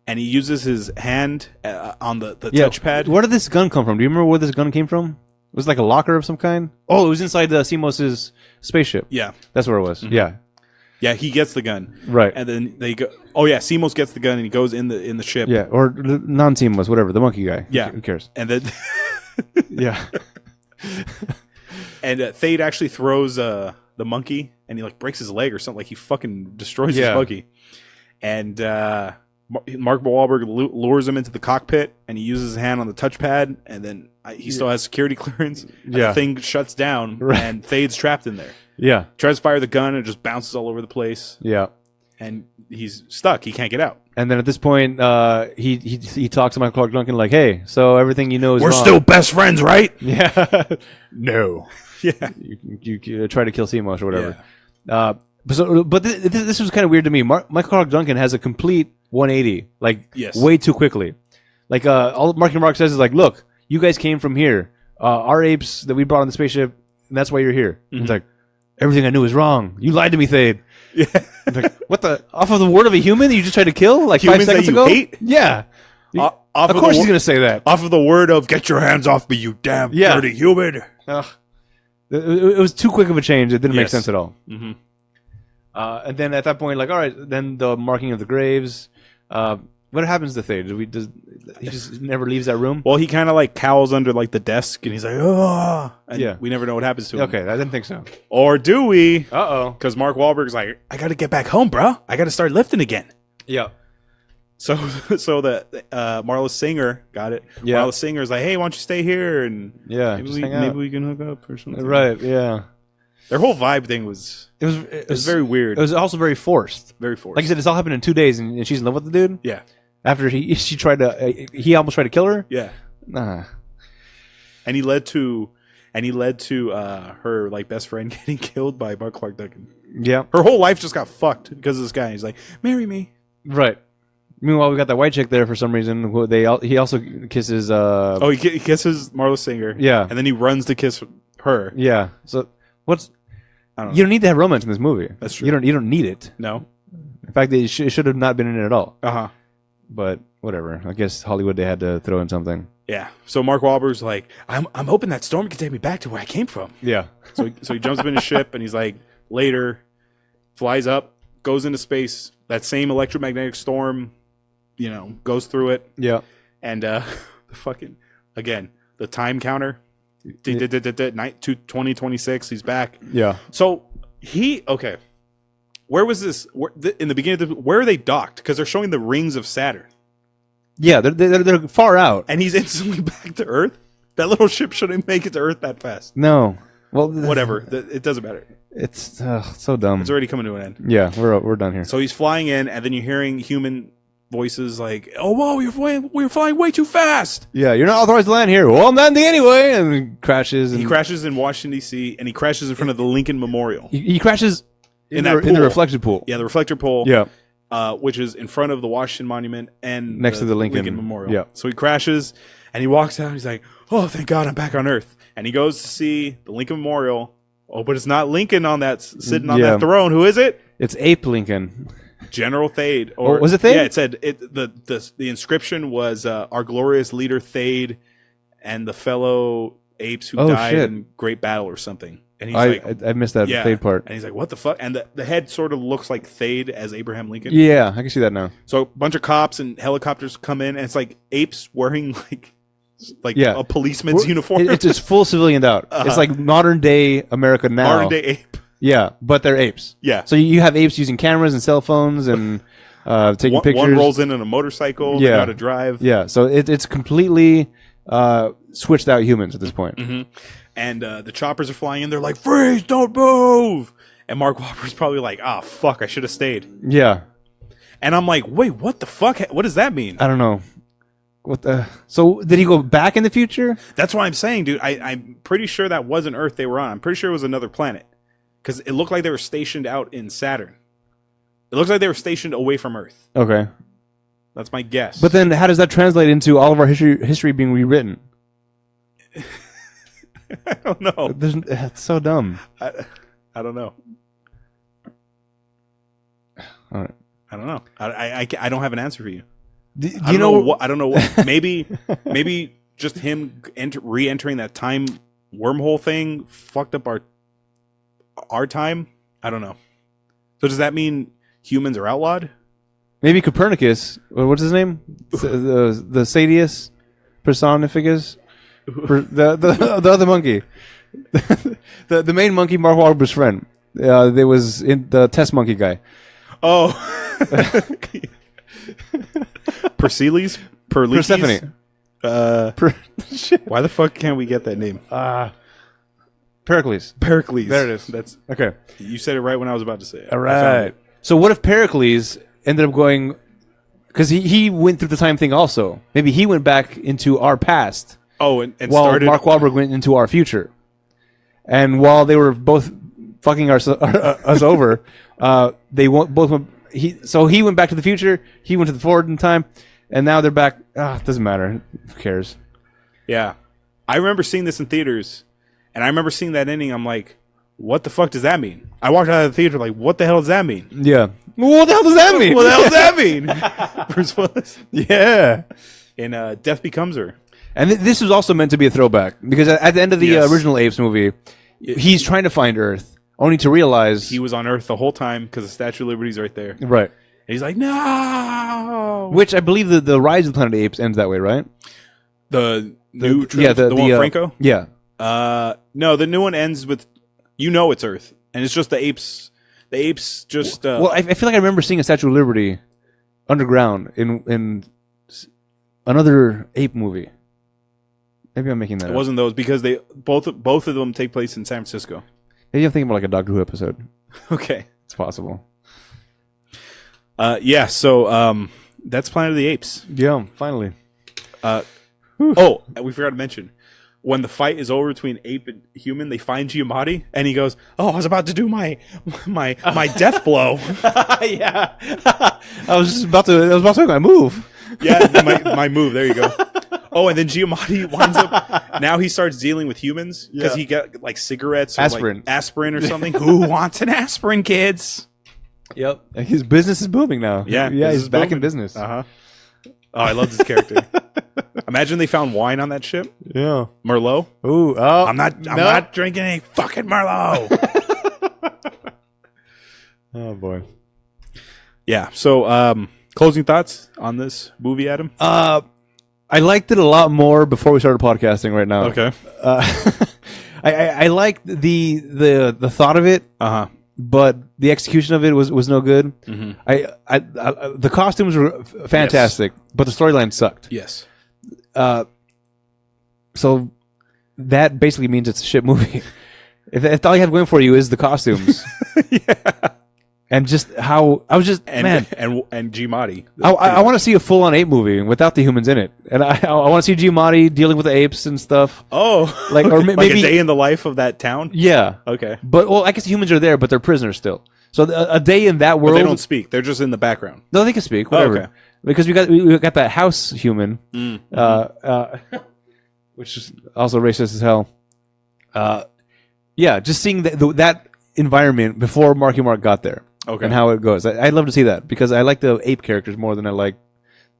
and he uses his hand on the touchpad. Where did this gun come from? Do you remember where this gun came from? It was like a locker of some kind? Oh, it was inside the Simos' spaceship. Yeah. That's where it was. Yeah. Yeah, he gets the gun. Right. And then they go, Simos gets the gun and he goes in the ship. Yeah, or non-Simos, whatever, the monkey guy. Yeah. Who cares? And then yeah. And Thade actually throws the monkey and he like breaks his leg or something. Like he fucking destroys his monkey. And Mark Wahlberg lures him into the cockpit and he uses his hand on the touchpad and then he still has security clearance. And the thing shuts down and Thade's trapped in there. Yeah. Tries to fire the gun and it just bounces all over the place. Yeah. And he's stuck. He can't get out. And then at this point, he talks to Michael Clark Duncan like, "Hey, so everything you know is We're wrong." still best friends, right? Yeah. No. Yeah. You try to kill Simos or whatever. Yeah. But this was kind of weird to me. Michael Clark Duncan has a complete 180, like way too quickly. Like all Marky Mark says is like, "Look, you guys came from here. Our apes that we brought on the spaceship, and that's why you're here." He's like, "Everything I knew is wrong. You lied to me, Thade." Yeah. Like, what the? Off of the word of a human that you just tried to kill like Humans 5 seconds that you ago? hate? Yeah. Of course he's going to say that. Off of the word of, "Get your hands off me, you damn dirty human." It was too quick of a change. It didn't make sense at all. Mm-hmm. And then at that point, like, all right, then the marking of the graves. What happens to Thade? He just never leaves that room? Well, he kind of like cowls under like the desk, and he's like, "Oh," and we never know what happens to him. Okay, I didn't think so. Or do we? Uh-oh. Because Mark Wahlberg's like, "I got to get back home, bro. I got to start lifting again." Yeah. So the Marla Singer got it. Yeah. Marla Singer's like, "Hey, why don't you stay here and maybe we can hook up or something." Right. Yeah. Their whole vibe thing was it was very weird. It was also very forced. Very forced. Like I said, it's all happened in 2 days, and she's in love with the dude. Yeah. After he almost tried to kill her. Yeah. Nah. And he led to her like best friend getting killed by Mark Clark Duncan. Yeah. Her whole life just got fucked because of this guy. He's like, "Marry me." Right. Meanwhile, we got that white chick there for some reason. He also kisses. He kisses Marla Singer. Yeah. And then he runs to kiss her. Yeah. So I don't know. You don't need to have romance in this movie. That's true. You don't need it. No. In fact, it should have not been in it at all. Uh-huh. But whatever. I guess Hollywood, they had to throw in something. Yeah. So Mark Wahlberg's like, I'm hoping that storm can take me back to where I came from. Yeah. So he jumps up in his ship and he's like, later, flies up, goes into space. That same electromagnetic storm, goes through it. Yeah. And the time counter, 2026, he's back. Yeah. So where was this? In the beginning, where are they docked? Because they're showing the rings of Saturn. Yeah, they're far out. And he's instantly back to Earth? That little ship shouldn't make it to Earth that fast. No. Well, whatever. It doesn't matter. It's so dumb. It's already coming to an end. Yeah, we're done here. So he's flying in, and then you're hearing human voices like, "Oh, whoa, we're flying way too fast." Yeah, you're not authorized to land here. Well, I'm landing anyway, and he crashes. And he crashes in Washington D.C. and he crashes in front of the Lincoln Memorial. He crashes in the reflected pool. Yeah, the reflector pool. Yeah. Which is in front of the Washington Monument and next to the Lincoln Memorial. Yeah. So he crashes and he walks out and he's like, "Oh, thank God I'm back on Earth." And he goes to see the Lincoln Memorial. Oh, but it's not Lincoln on that sitting on that throne. Who is it? It's Ape Lincoln. General Thade. Or was it Thade? Yeah, it said the inscription was our glorious leader Thade and the fellow apes who died in great battle or something. And he's I missed that Thade part. And he's like, "What the fuck?" And the head sort of looks like Thade as Abraham Lincoln. Yeah, I can see that now. So a bunch of cops and helicopters come in, and it's like apes wearing a policeman's uniform. It's full civilianed out. It's like modern day America now. Modern day ape. Yeah, but they're apes. Yeah. So you have apes using cameras and cell phones and taking pictures. One rolls in on a motorcycle. Yeah. They know how to drive. Yeah. So it's completely switched out humans at this point. Mm-hmm. And the choppers are flying in. They're like, "Freeze! Don't move!" And Mark Wahlberg's probably like, "Ah, fuck! I should have stayed." Yeah. And I'm like, "Wait, what the fuck? What does that mean?" I don't know. So did he go back in the future? That's what I'm saying, dude. I'm pretty sure that wasn't Earth they were on. I'm pretty sure it was another planet. Because it looked like they were stationed out in Saturn. It looks like they were stationed away from Earth. Okay. That's my guess. But then how does that translate into all of our history being rewritten? I don't know. It's so dumb. I don't know. All right. I don't know. I don't have an answer for you. I don't know. I don't know what. Maybe just him re-entering that time wormhole thing fucked up our time. I don't know. So does that mean humans are outlawed? Maybe Copernicus. What's his name? The Sadius Personificus. The other monkey. the main monkey, Mark Wahlberg's friend. There was in the test monkey guy. Oh. Persephone. Why the fuck can't we get that name? Pericles. There it is. That's okay. You said it right when I was about to say it. All right. So what if Pericles ended up going? Because he went through the time thing also. Maybe he went back into our past. Oh, and while started. Mark Wahlberg went into our future, and while they were both fucking us over, they both went. So he went back to the future. He went to the forward in time, and now they're back. It doesn't matter. Who cares? Yeah, I remember seeing this in theaters, and I remember seeing that ending. I'm like, what the fuck does that mean? I walked out of the theater like, what the hell does that mean? Yeah. What the hell does that mean? What the hell does that mean? Bruce Willis. Yeah. And Death Becomes Her. And this was also meant to be a throwback because at the end of the original Apes movie, he's trying to find Earth, only to realize he was on Earth the whole time because the Statue of Liberty's right there. Right. And he's like, no. Which I believe the Rise of the Planet of the Apes ends that way, right? The new trilogy, the one with Franco? Yeah. No, the new one ends with, it's Earth, and it's just the apes. The apes just. Well, I feel like I remember seeing a Statue of Liberty underground in another ape movie. Maybe I'm making that up. It wasn't those because they both of them take place in San Francisco. Maybe I'm thinking about like a Doctor Who episode. Okay, it's possible. Yeah. So that's Planet of the Apes. Yeah, finally. We forgot to mention when the fight is over between ape and human, they find Giamatti, and he goes, "Oh, I was about to do my death blow." Yeah, I was about to make my move. Yeah, my move. There you go. Oh, and then Giamatti winds up. Now he starts dealing with humans because he got like cigarettes, or aspirin or something. Who wants an aspirin, kids? Yep, his business is booming now. Yeah, he's back in business. Oh, I love this character. Imagine they found wine on that ship. Yeah, Merlot. Ooh, I'm not drinking any fucking Merlot. Oh boy. Yeah. So, closing thoughts on this movie, Adam? I liked it a lot more before we started podcasting right now. Okay. I liked the thought of it. But the execution of it was no good. Mm-hmm. The costumes were fantastic, but the storyline sucked. Yes. So that basically means it's a shit movie. if all you have going for you is the costumes, yeah, And just how I was just man, and Giamatti. I want to see a full-on ape movie without the humans in it, and I want to see Giamatti dealing with the apes and stuff. Oh, like or like maybe a day in the life of that town. Yeah. Okay. But I guess the humans are there, but they're prisoners still. So a day in that world, but they don't speak. They're just in the background. No, they can speak. Whatever. Okay. Because we got that house human, which is also racist as hell. Yeah, just seeing that environment before Marky Mark got there. Okay. And how it goes. I'd love to see that because I like the ape characters more than I like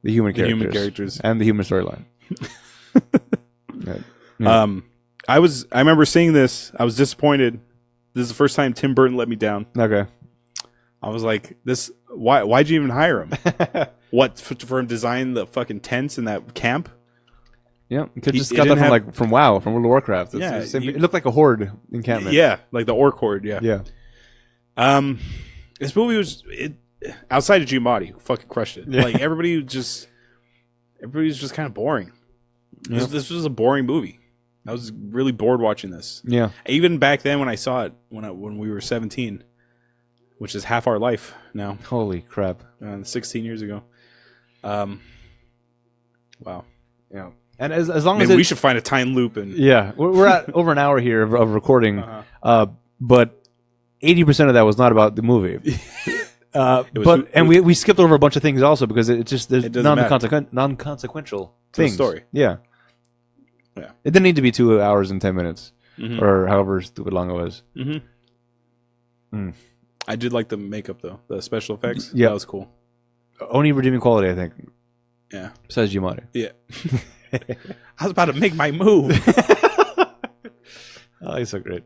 the human characters and the human storyline. Yeah. I remember seeing this. I was disappointed. This is the first time Tim Burton let me down. Okay. I was like, why'd you even hire him? What, for him to design the fucking tents in that camp? Yeah, you could just got that from World of Warcraft. It looked like a horde encampment. Yeah, like the orc horde. Yeah. Yeah. This movie was outside of Giamatti, who fucking crushed it. Yeah. Like everybody was just kind of boring. Yep. This was a boring movie. I was really bored watching this. Yeah. Even back then when I saw it when we were 17, which is half our life now. Holy crap! 16 years ago. Wow. Yeah. And as long as we should find a time loop and we're at over an hour here of recording, but 80% of that was not about the movie. We skipped over a bunch of things also because there's non-consequential things. The story. Yeah. Yeah. It didn't need to be 2 hours and 10 minutes or however stupid long it was. I did like the makeup though, the special effects. Yeah, that was cool. Only redeeming quality, I think. Yeah. Besides Giamatti. Yeah. I was about to make my move. Oh, he's so great.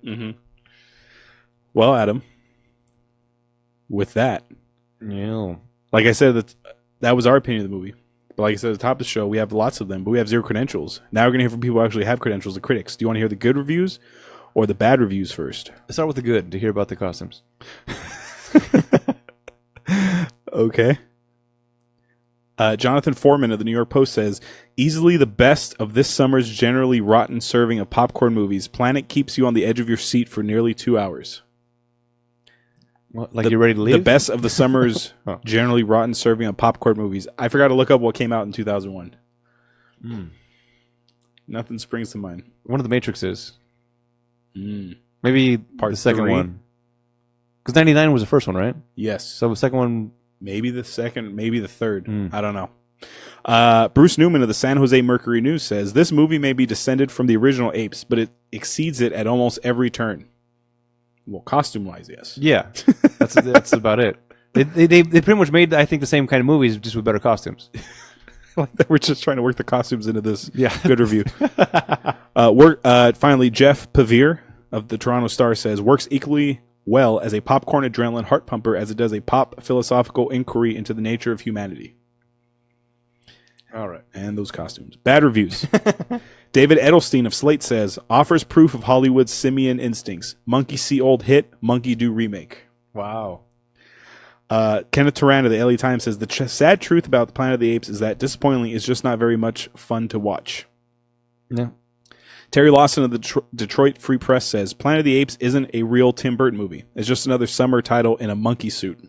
Well, Adam, with that, like I said, that was our opinion of the movie. But like I said at the top of the show, we have lots of them, but we have zero credentials. Now we're going to hear from people who actually have credentials, the critics. Do you want to hear the good reviews or the bad reviews first? Let's start with the good to hear about the costumes. Okay. Jonathan Foreman of the New York Post says, easily the best of this summer's generally rotten serving of popcorn movies, Planet keeps you on the edge of your seat for nearly 2 hours. What, like you're ready to leave? The best of the summer's generally rotten serving of popcorn movies. I forgot to look up what came out in 2001. Nothing springs to mind. One of the Matrix is. Maybe the second one. Because 99 was the first one, right? Yes. So the second one... Maybe the second, maybe the third. I don't know. Bruce Newman of the San Jose Mercury News says, this movie may be descended from the original Apes, but it exceeds it at almost every turn. Well, costume-wise, yes. Yeah. That's about it. They pretty much made, I think, the same kind of movies, just with better costumes. We're just trying to work the costumes into this good review. Finally, Jeff Pavir of the Toronto Star says, works equally well as a popcorn adrenaline heart pumper as it does a pop philosophical inquiry into the nature of humanity. All right. And those costumes. Bad reviews. David Edelstein of Slate says, offers proof of Hollywood's simian instincts. Monkey see old hit, monkey do remake. Wow. Kenneth Turan of the LA Times says, the sad truth about the Planet of the Apes is that, disappointingly, it's just not very much fun to watch. No. Terry Lawson of the Detroit Free Press says, Planet of the Apes isn't a real Tim Burton movie. It's just another summer title in a monkey suit.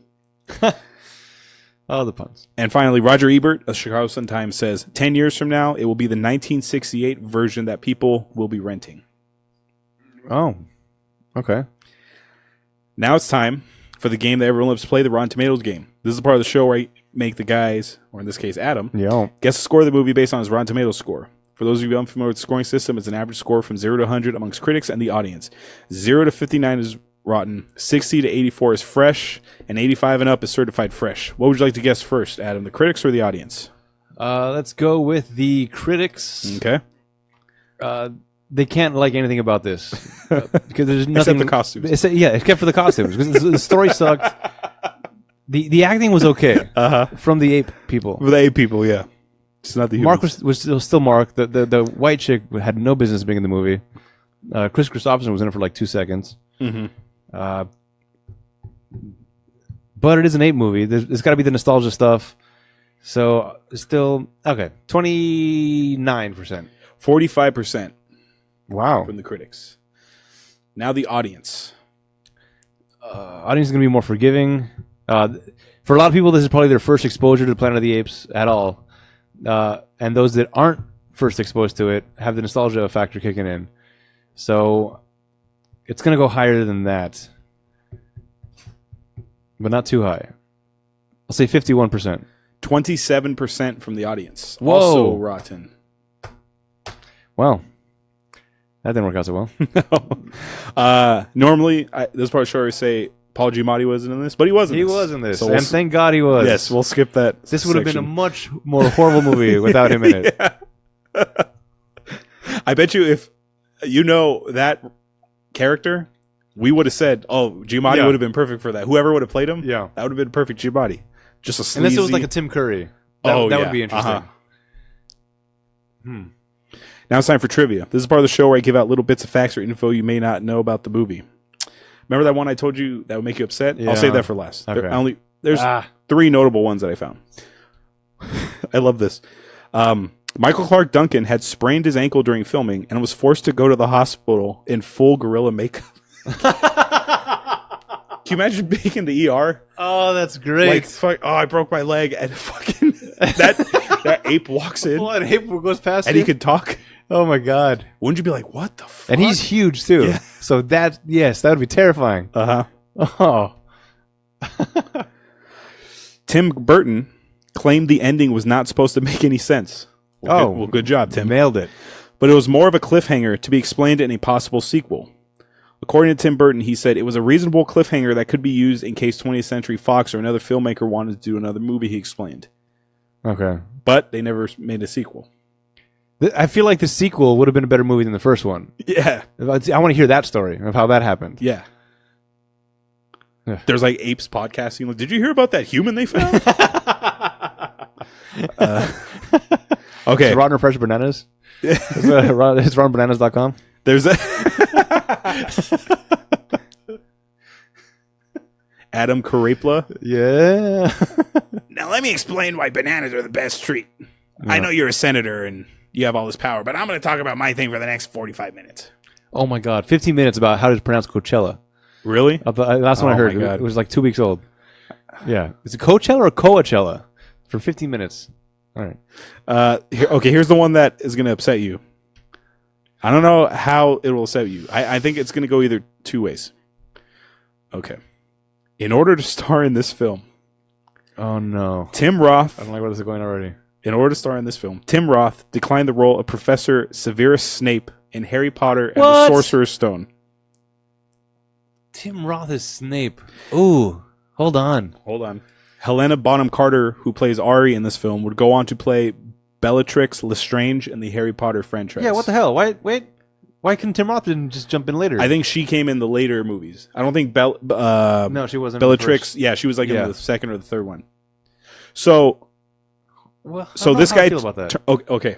Oh, the puns. And finally, Roger Ebert of Chicago Sun-Times says, 10 years from now, it will be the 1968 version that people will be renting. Oh, okay. Now it's time for the game that everyone loves to play, the Rotten Tomatoes game. This is the part of the show where I make the guys, or in this case, Adam, guess the score of the movie based on his Rotten Tomatoes score. For those of you unfamiliar with the scoring system, it's an average score from 0 to 100 amongst critics and the audience. 0 to 59 is rotten, 60 to 84 is fresh, and 85 and up is certified fresh. What would you like to guess first, Adam, the critics or the audience? Let's go with the critics. Okay. They can't like anything about this because there's nothing. Except the costumes. Except for the costumes because the story sucked. The acting was okay from the ape people. For the ape people, yeah. It's not the humans. Mark was still Mark. The white chick had no business being in the movie. Chris Christopherson was in it for like 2 seconds. But it is an ape movie. There's got to be the nostalgia stuff. So still okay. 29%. 45%. Wow. From the critics. Now the audience. Audience is gonna be more forgiving. For a lot of people, this is probably their first exposure to Planet of the Apes at all. And those that aren't first exposed to it have the nostalgia factor kicking in. So it's going to go higher than that. But not too high. I'll say 51%. 27% from the audience. Whoa. Also rotten. Well, that didn't work out so well. Normally, this part of the show I say Paul Giamatti wasn't in this, but he was in this. He was in this, So and thank God he was. Yes, we'll skip that. This would have been a much more horrible movie without him in it. I bet you if you know that character, we would have said, "Oh, Giamatti would have been perfect for that." Whoever would have played him, that would have been perfect Giamatti. Just a sleazy. Unless it was like a Tim Curry. That would be interesting. Now it's time for trivia. This is part of the show where I give out little bits of facts or info you may not know about the movie. Remember that one I told you that would make you upset? Yeah. I'll save that for last. Okay. There's 3 notable ones that I found. I love this. Michael Clark Duncan had sprained his ankle during filming and was forced to go to the hospital in full gorilla makeup. Can you imagine being in the ER? Oh, that's great. Like, I broke my leg, and fucking that ape walks in. Well, an ape goes past and you? he could talk. Oh my God. Wouldn't you be like, what the fuck? And he's huge too. Yeah. So that would be terrifying. Oh. Tim Burton claimed the ending was not supposed to make any sense. Good job, Tim. Nailed it. But it was more of a cliffhanger to be explained in a possible sequel. According to Tim Burton, he said it was a reasonable cliffhanger that could be used in case 20th Century Fox or another filmmaker wanted to do another movie, he explained. Okay. But they never made a sequel. I feel like the sequel would have been a better movie than the first one. Yeah. I want to hear that story of how that happened. Yeah. There's like Apes podcasting. Like, did you hear about that human they found? Okay. It's Rotten or Fresh Bananas? It's RottenBananas.com? There's a... Adam Carapla. Yeah. Now let me explain why bananas are the best treat. Yeah. I know you're a senator and you have all this power, but I'm going to talk about my thing for the next 45 minutes. Oh my God. 15 minutes about how to pronounce Coachella. Really? Last one I heard. It was like 2 weeks old. Yeah. Is it Coachella or Coachella? For 15 minutes. All right. Here's the one that is going to upset you. I don't know how it will upset you. I think it's going to go either 2 ways. Okay. In order to star in this film. Oh, no. Tim Roth. I don't like where this is going already. In order to star in this film, Tim Roth declined the role of Professor Severus Snape in Harry Potter and the Sorcerer's Stone. Tim Roth is Snape. Ooh. Hold on. Helena Bonham Carter, who plays Ari in this film, would go on to play Bellatrix Lestrange in the Harry Potter franchise. Yeah, what the hell? Why couldn't Tim Roth didn't just jump in later? I think she came in the later movies. I don't think no, she wasn't. Bellatrix. Yeah, she was like in the second or the third one. So, this guy. Feel about that? Okay,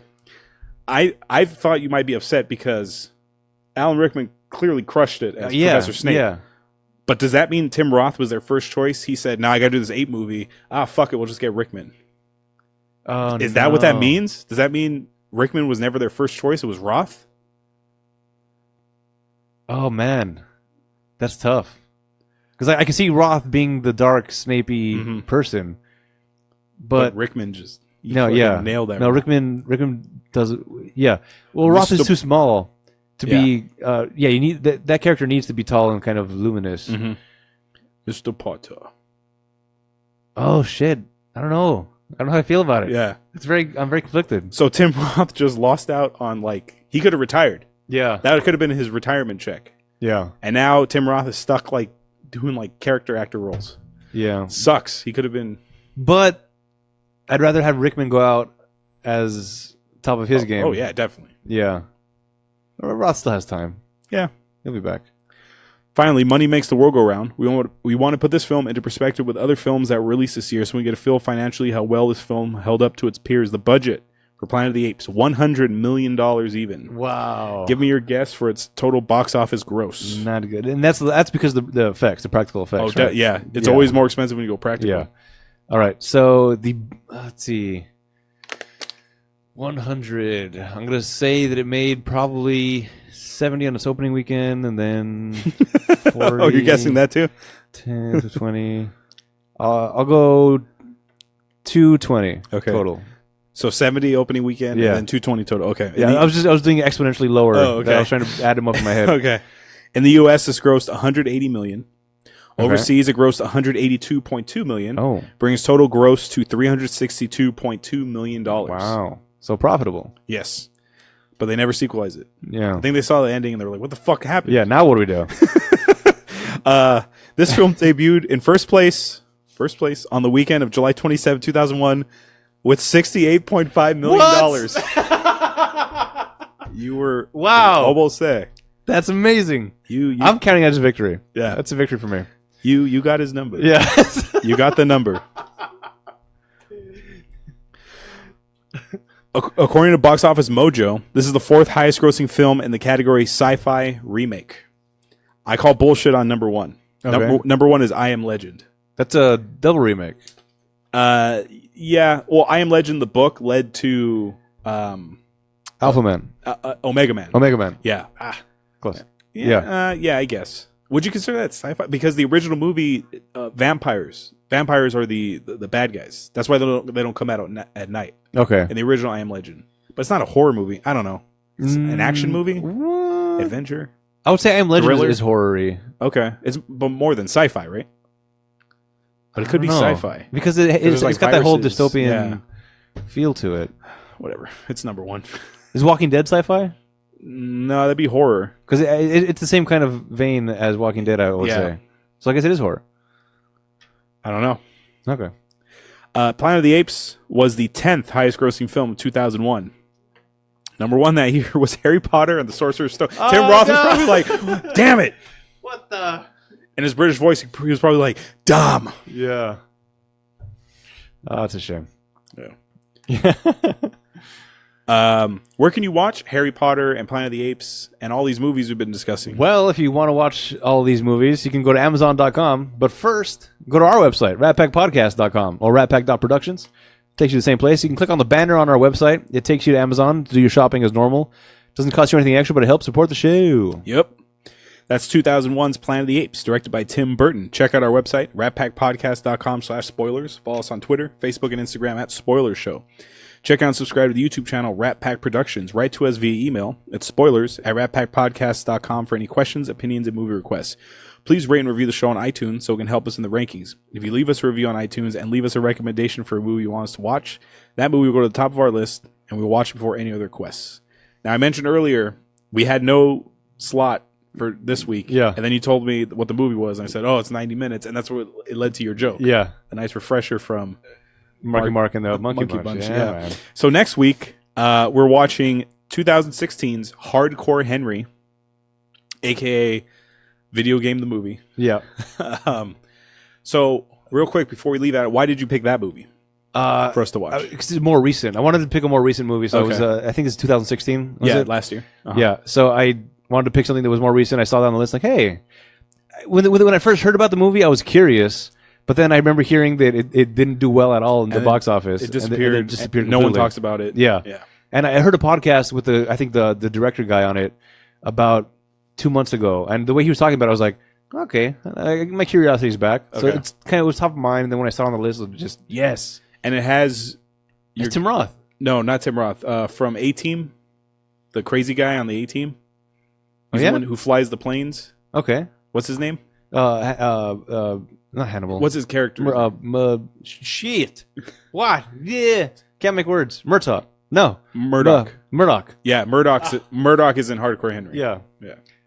I thought you might be upset because Alan Rickman clearly crushed it as Professor Snape. Yeah. But does that mean Tim Roth was their first choice? He said, "No, I got to do this ape movie. Fuck it, we'll just get Rickman." Is that what that means? Does that mean Rickman was never their first choice? It was Roth? Oh, man. That's tough. Because I can see Roth being the dark, Snapey person. But Rickman just nailed that. No, Rickman does... Yeah. Well, Roth is too small to be... you need that character needs to be tall and kind of luminous. Mm-hmm. Mr. Potter. Oh, shit. I don't know how I feel about it. Yeah. I'm very conflicted. So Tim Roth just lost out on, he could have retired. Yeah. That could have been his retirement check. Yeah. And now Tim Roth is stuck, doing, character actor roles. Yeah. Sucks. He could have been... But I'd rather have Rickman go out as top of his game. Oh, yeah, definitely. Yeah. Roth still has time. Yeah. He'll be back. Finally, money makes the world go round. We want to put this film into perspective with other films that were released this year so we get a feel financially how well this film held up to its peers. The budget for Planet of the Apes, $100 million even. Wow. Give me your guess for its total box office gross. Not good. And that's because of the effects, the practical effects. Oh, right? Yeah. It's always more expensive when you go practical. Yeah. All right. So, let's see. 100. I'm going to say that it made probably 70 on its opening weekend and then 40. Oh, you're guessing that too? 10 to 20. I'll go 220 total. So 70 opening weekend and then 220 total. Okay. Yeah, I was doing it exponentially lower. Oh, okay. I was trying to add them up in my head. Okay. In the U.S., this grossed 180 million. Overseas, it grossed 182.2 million. Oh. Brings total gross to $362.2 million. Wow. So profitable. Yes. But they never sequelized it. Yeah. I think they saw the ending and they were like, what the fuck happened? Yeah, now what do we do? This film debuted in first place on the weekend of July 27, 2001 with $68.5 million. You were almost there. That's amazing. I'm counting that as a victory. Yeah. That's a victory for me. You got his number. Yeah. You got the number. According to Box Office Mojo, this is the 4th highest grossing film in the category sci-fi remake. I call bullshit on number 1. Okay. Number 1 is I Am Legend. That's a double remake. Yeah. Well, I Am Legend, the book, led to Alpha Man. Omega Man. Omega Man. Yeah. Close. Yeah. Yeah, I guess. Would you consider that sci-fi? Because the original movie, vampires are the bad guys. That's why they don't come out at night. Okay. In the original I Am Legend. But it's not a horror movie. I don't know. It's an action movie? What? Adventure? I would say I Am Legend is horror-y. Okay. But more than sci-fi, right? But it could be sci-fi. Because it's got that whole dystopian feel to it. Whatever. It's number 1. Is Walking Dead sci-fi? No, that'd be horror. Because it's the same kind of vein as Walking Dead, I would say. So I guess it is horror. I don't know. Okay. Planet of the Apes was the 10th highest grossing film of 2001. Number 1 that year was Harry Potter and the Sorcerer's Stone. Tim Roth was probably like, damn it. What the? In his British voice, he was probably like, damn. Yeah. Oh, that's a shame. Yeah. Where can you watch Harry Potter and Planet of the Apes and all these movies we've been discussing? Well, if you want to watch all these movies, you can go to Amazon.com. But first, go to our website, RatPackPodcast.com or RatPack.Productions. Takes you to the same place. You can click on the banner on our website. It takes you to Amazon to do your shopping as normal. Doesn't cost you anything extra, but it helps support the show. Yep. That's 2001's Planet of the Apes, directed by Tim Burton. Check out our website, RatPackPodcast.com/spoilers. Follow us on Twitter, Facebook, and Instagram at Spoilers Show. Check out and subscribe to the YouTube channel, RatPack Productions. Write to us via email at spoilers@ratpackpodcast.com for any questions, opinions, and movie requests. Please rate and review the show on iTunes so it can help us in the rankings. If you leave us a review on iTunes and leave us a recommendation for a movie you want us to watch, that movie will go to the top of our list, and we'll watch it before any other requests. Now, I mentioned earlier we had no slot for this week. Yeah. And then you told me what the movie was, and I said, oh, it's 90 minutes, and that's what it led to your joke. Yeah. A nice refresher from Mark and the Monkey Bunch. Yeah. Man. So next week, we're watching 2016's Hardcore Henry, a.k.a. Video Game the Movie. Yeah. So, real quick, before we leave that, why did you pick that movie for us to watch? Because it's more recent. I wanted to pick a more recent movie, so it was, I think it's 2016. Was it? Last year. Yeah, so I wanted to pick something that was more recent. I saw that on the list, like, hey, when I first heard about the movie, I was curious, but then I remember hearing that it didn't do well at all in the box office. It disappeared. And it disappeared no one completely. talks about it. Yeah. And I heard a podcast with I think the director guy on it about 2 months ago, and the way he was talking about it, I was like, okay, my curiosity's back. So it's kind of was top of mind, and then when I saw it on the list, it was just yes. And it has it's Tim Roth. No, not Tim Roth. From A-Team, the crazy guy on the A-Team. He's the one who flies the planes. Okay. What's his name? Not Hannibal. What's his character? Shit. What? Yeah. Can't make words. Murtaugh. No. Murdoch. Murdoch. Yeah, Murdoch is in Hardcore Henry. Yeah.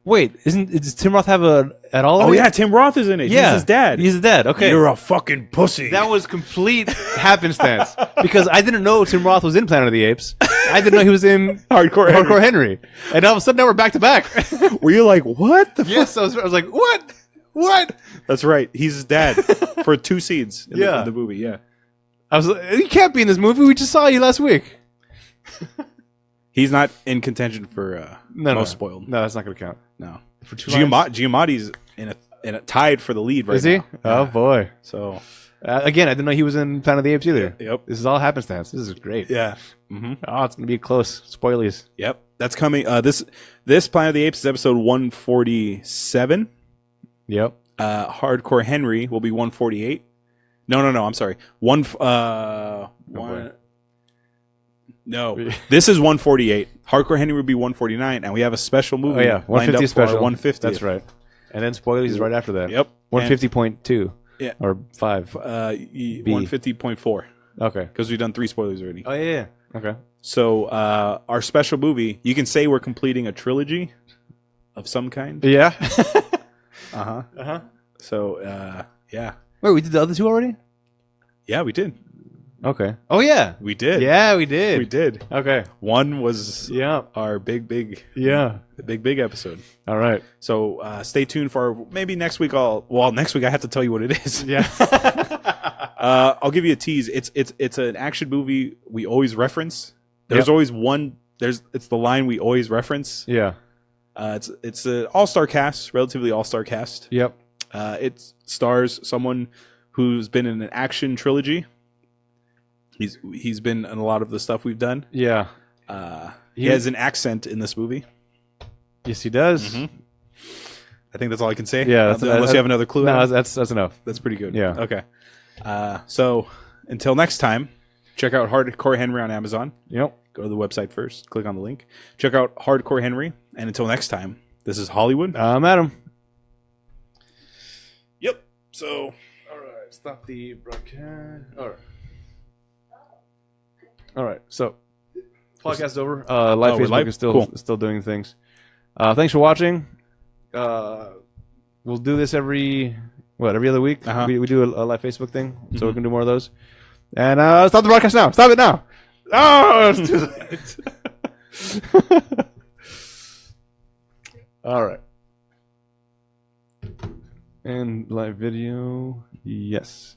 Wait, does Tim Roth have at all? Oh yeah, Tim Roth is in it. Yeah. He's his dad. He's his dad. Okay. You're a fucking pussy. That was complete happenstance because I didn't know Tim Roth was in Planet of the Apes. I didn't know he was in Hardcore Henry. And all of a sudden now we're back to back. Were you like, what the fuck? Yes, I was like, what? What? That's right. He's his dad for 2 scenes in the movie. Yeah. I was like, you can't be in this movie. We just saw you last week. He's not in contention for most spoiled. No, that's not going to count. No. For Giamatti's in a tied for the lead right now. Is he? Now. Oh boy. So again, I didn't know he was in Planet of the Apes either. Yep. This is all happenstance. This is great. Yeah. Mm-hmm. Oh, it's going to be close. Spoilies. Yep. That's coming. This Planet of the Apes is episode 147. Yep. Hardcore Henry will be 148. No. I'm sorry. No, this is 148. Hardcore Henry would be 149, and we have a special movie. Oh yeah, 150 special. 150. That's right. And then spoilers is right after that. Yep. 150.2. Yeah. Or 5. 150.4. Okay. Because we've done 3 spoilers already. Oh yeah. Okay. So our special movie, you can say we're completing a trilogy of some kind. Yeah. So yeah. Wait, we did the other 2 already? Yeah, we did. Okay. Oh yeah. We did. Yeah, we did. We did. Okay. One was our big episode. All right. So stay tuned for maybe next week. Next week I have to tell you what it is. Yeah. I'll give you a tease. It's an action movie we always reference. There's always one. It's the line we always reference. Yeah. It's an all-star cast, relatively all-star cast. Yep. It stars someone who's been in an action trilogy. He's been in a lot of the stuff we've done. Yeah. He has an accent in this movie. Yes, he does. Mm-hmm. I think that's all I can say. Yeah. Unless you have another clue. No, that's enough. That's pretty good. Yeah. Okay. So until next time, check out Hardcore Henry on Amazon. Yep. Go to the website first. Click on the link. Check out Hardcore Henry. And until next time, this is Hollywood. I'm Adam. Yep. So. All right. Stop the broadcast. All right. So, podcast over. Live Facebook is still doing things. Thanks for watching. We'll do this every other week. We do a live Facebook thing, so we can do more of those. And stop the broadcast now. Stop it now. Oh, it's too late. All right. And live video. Yes.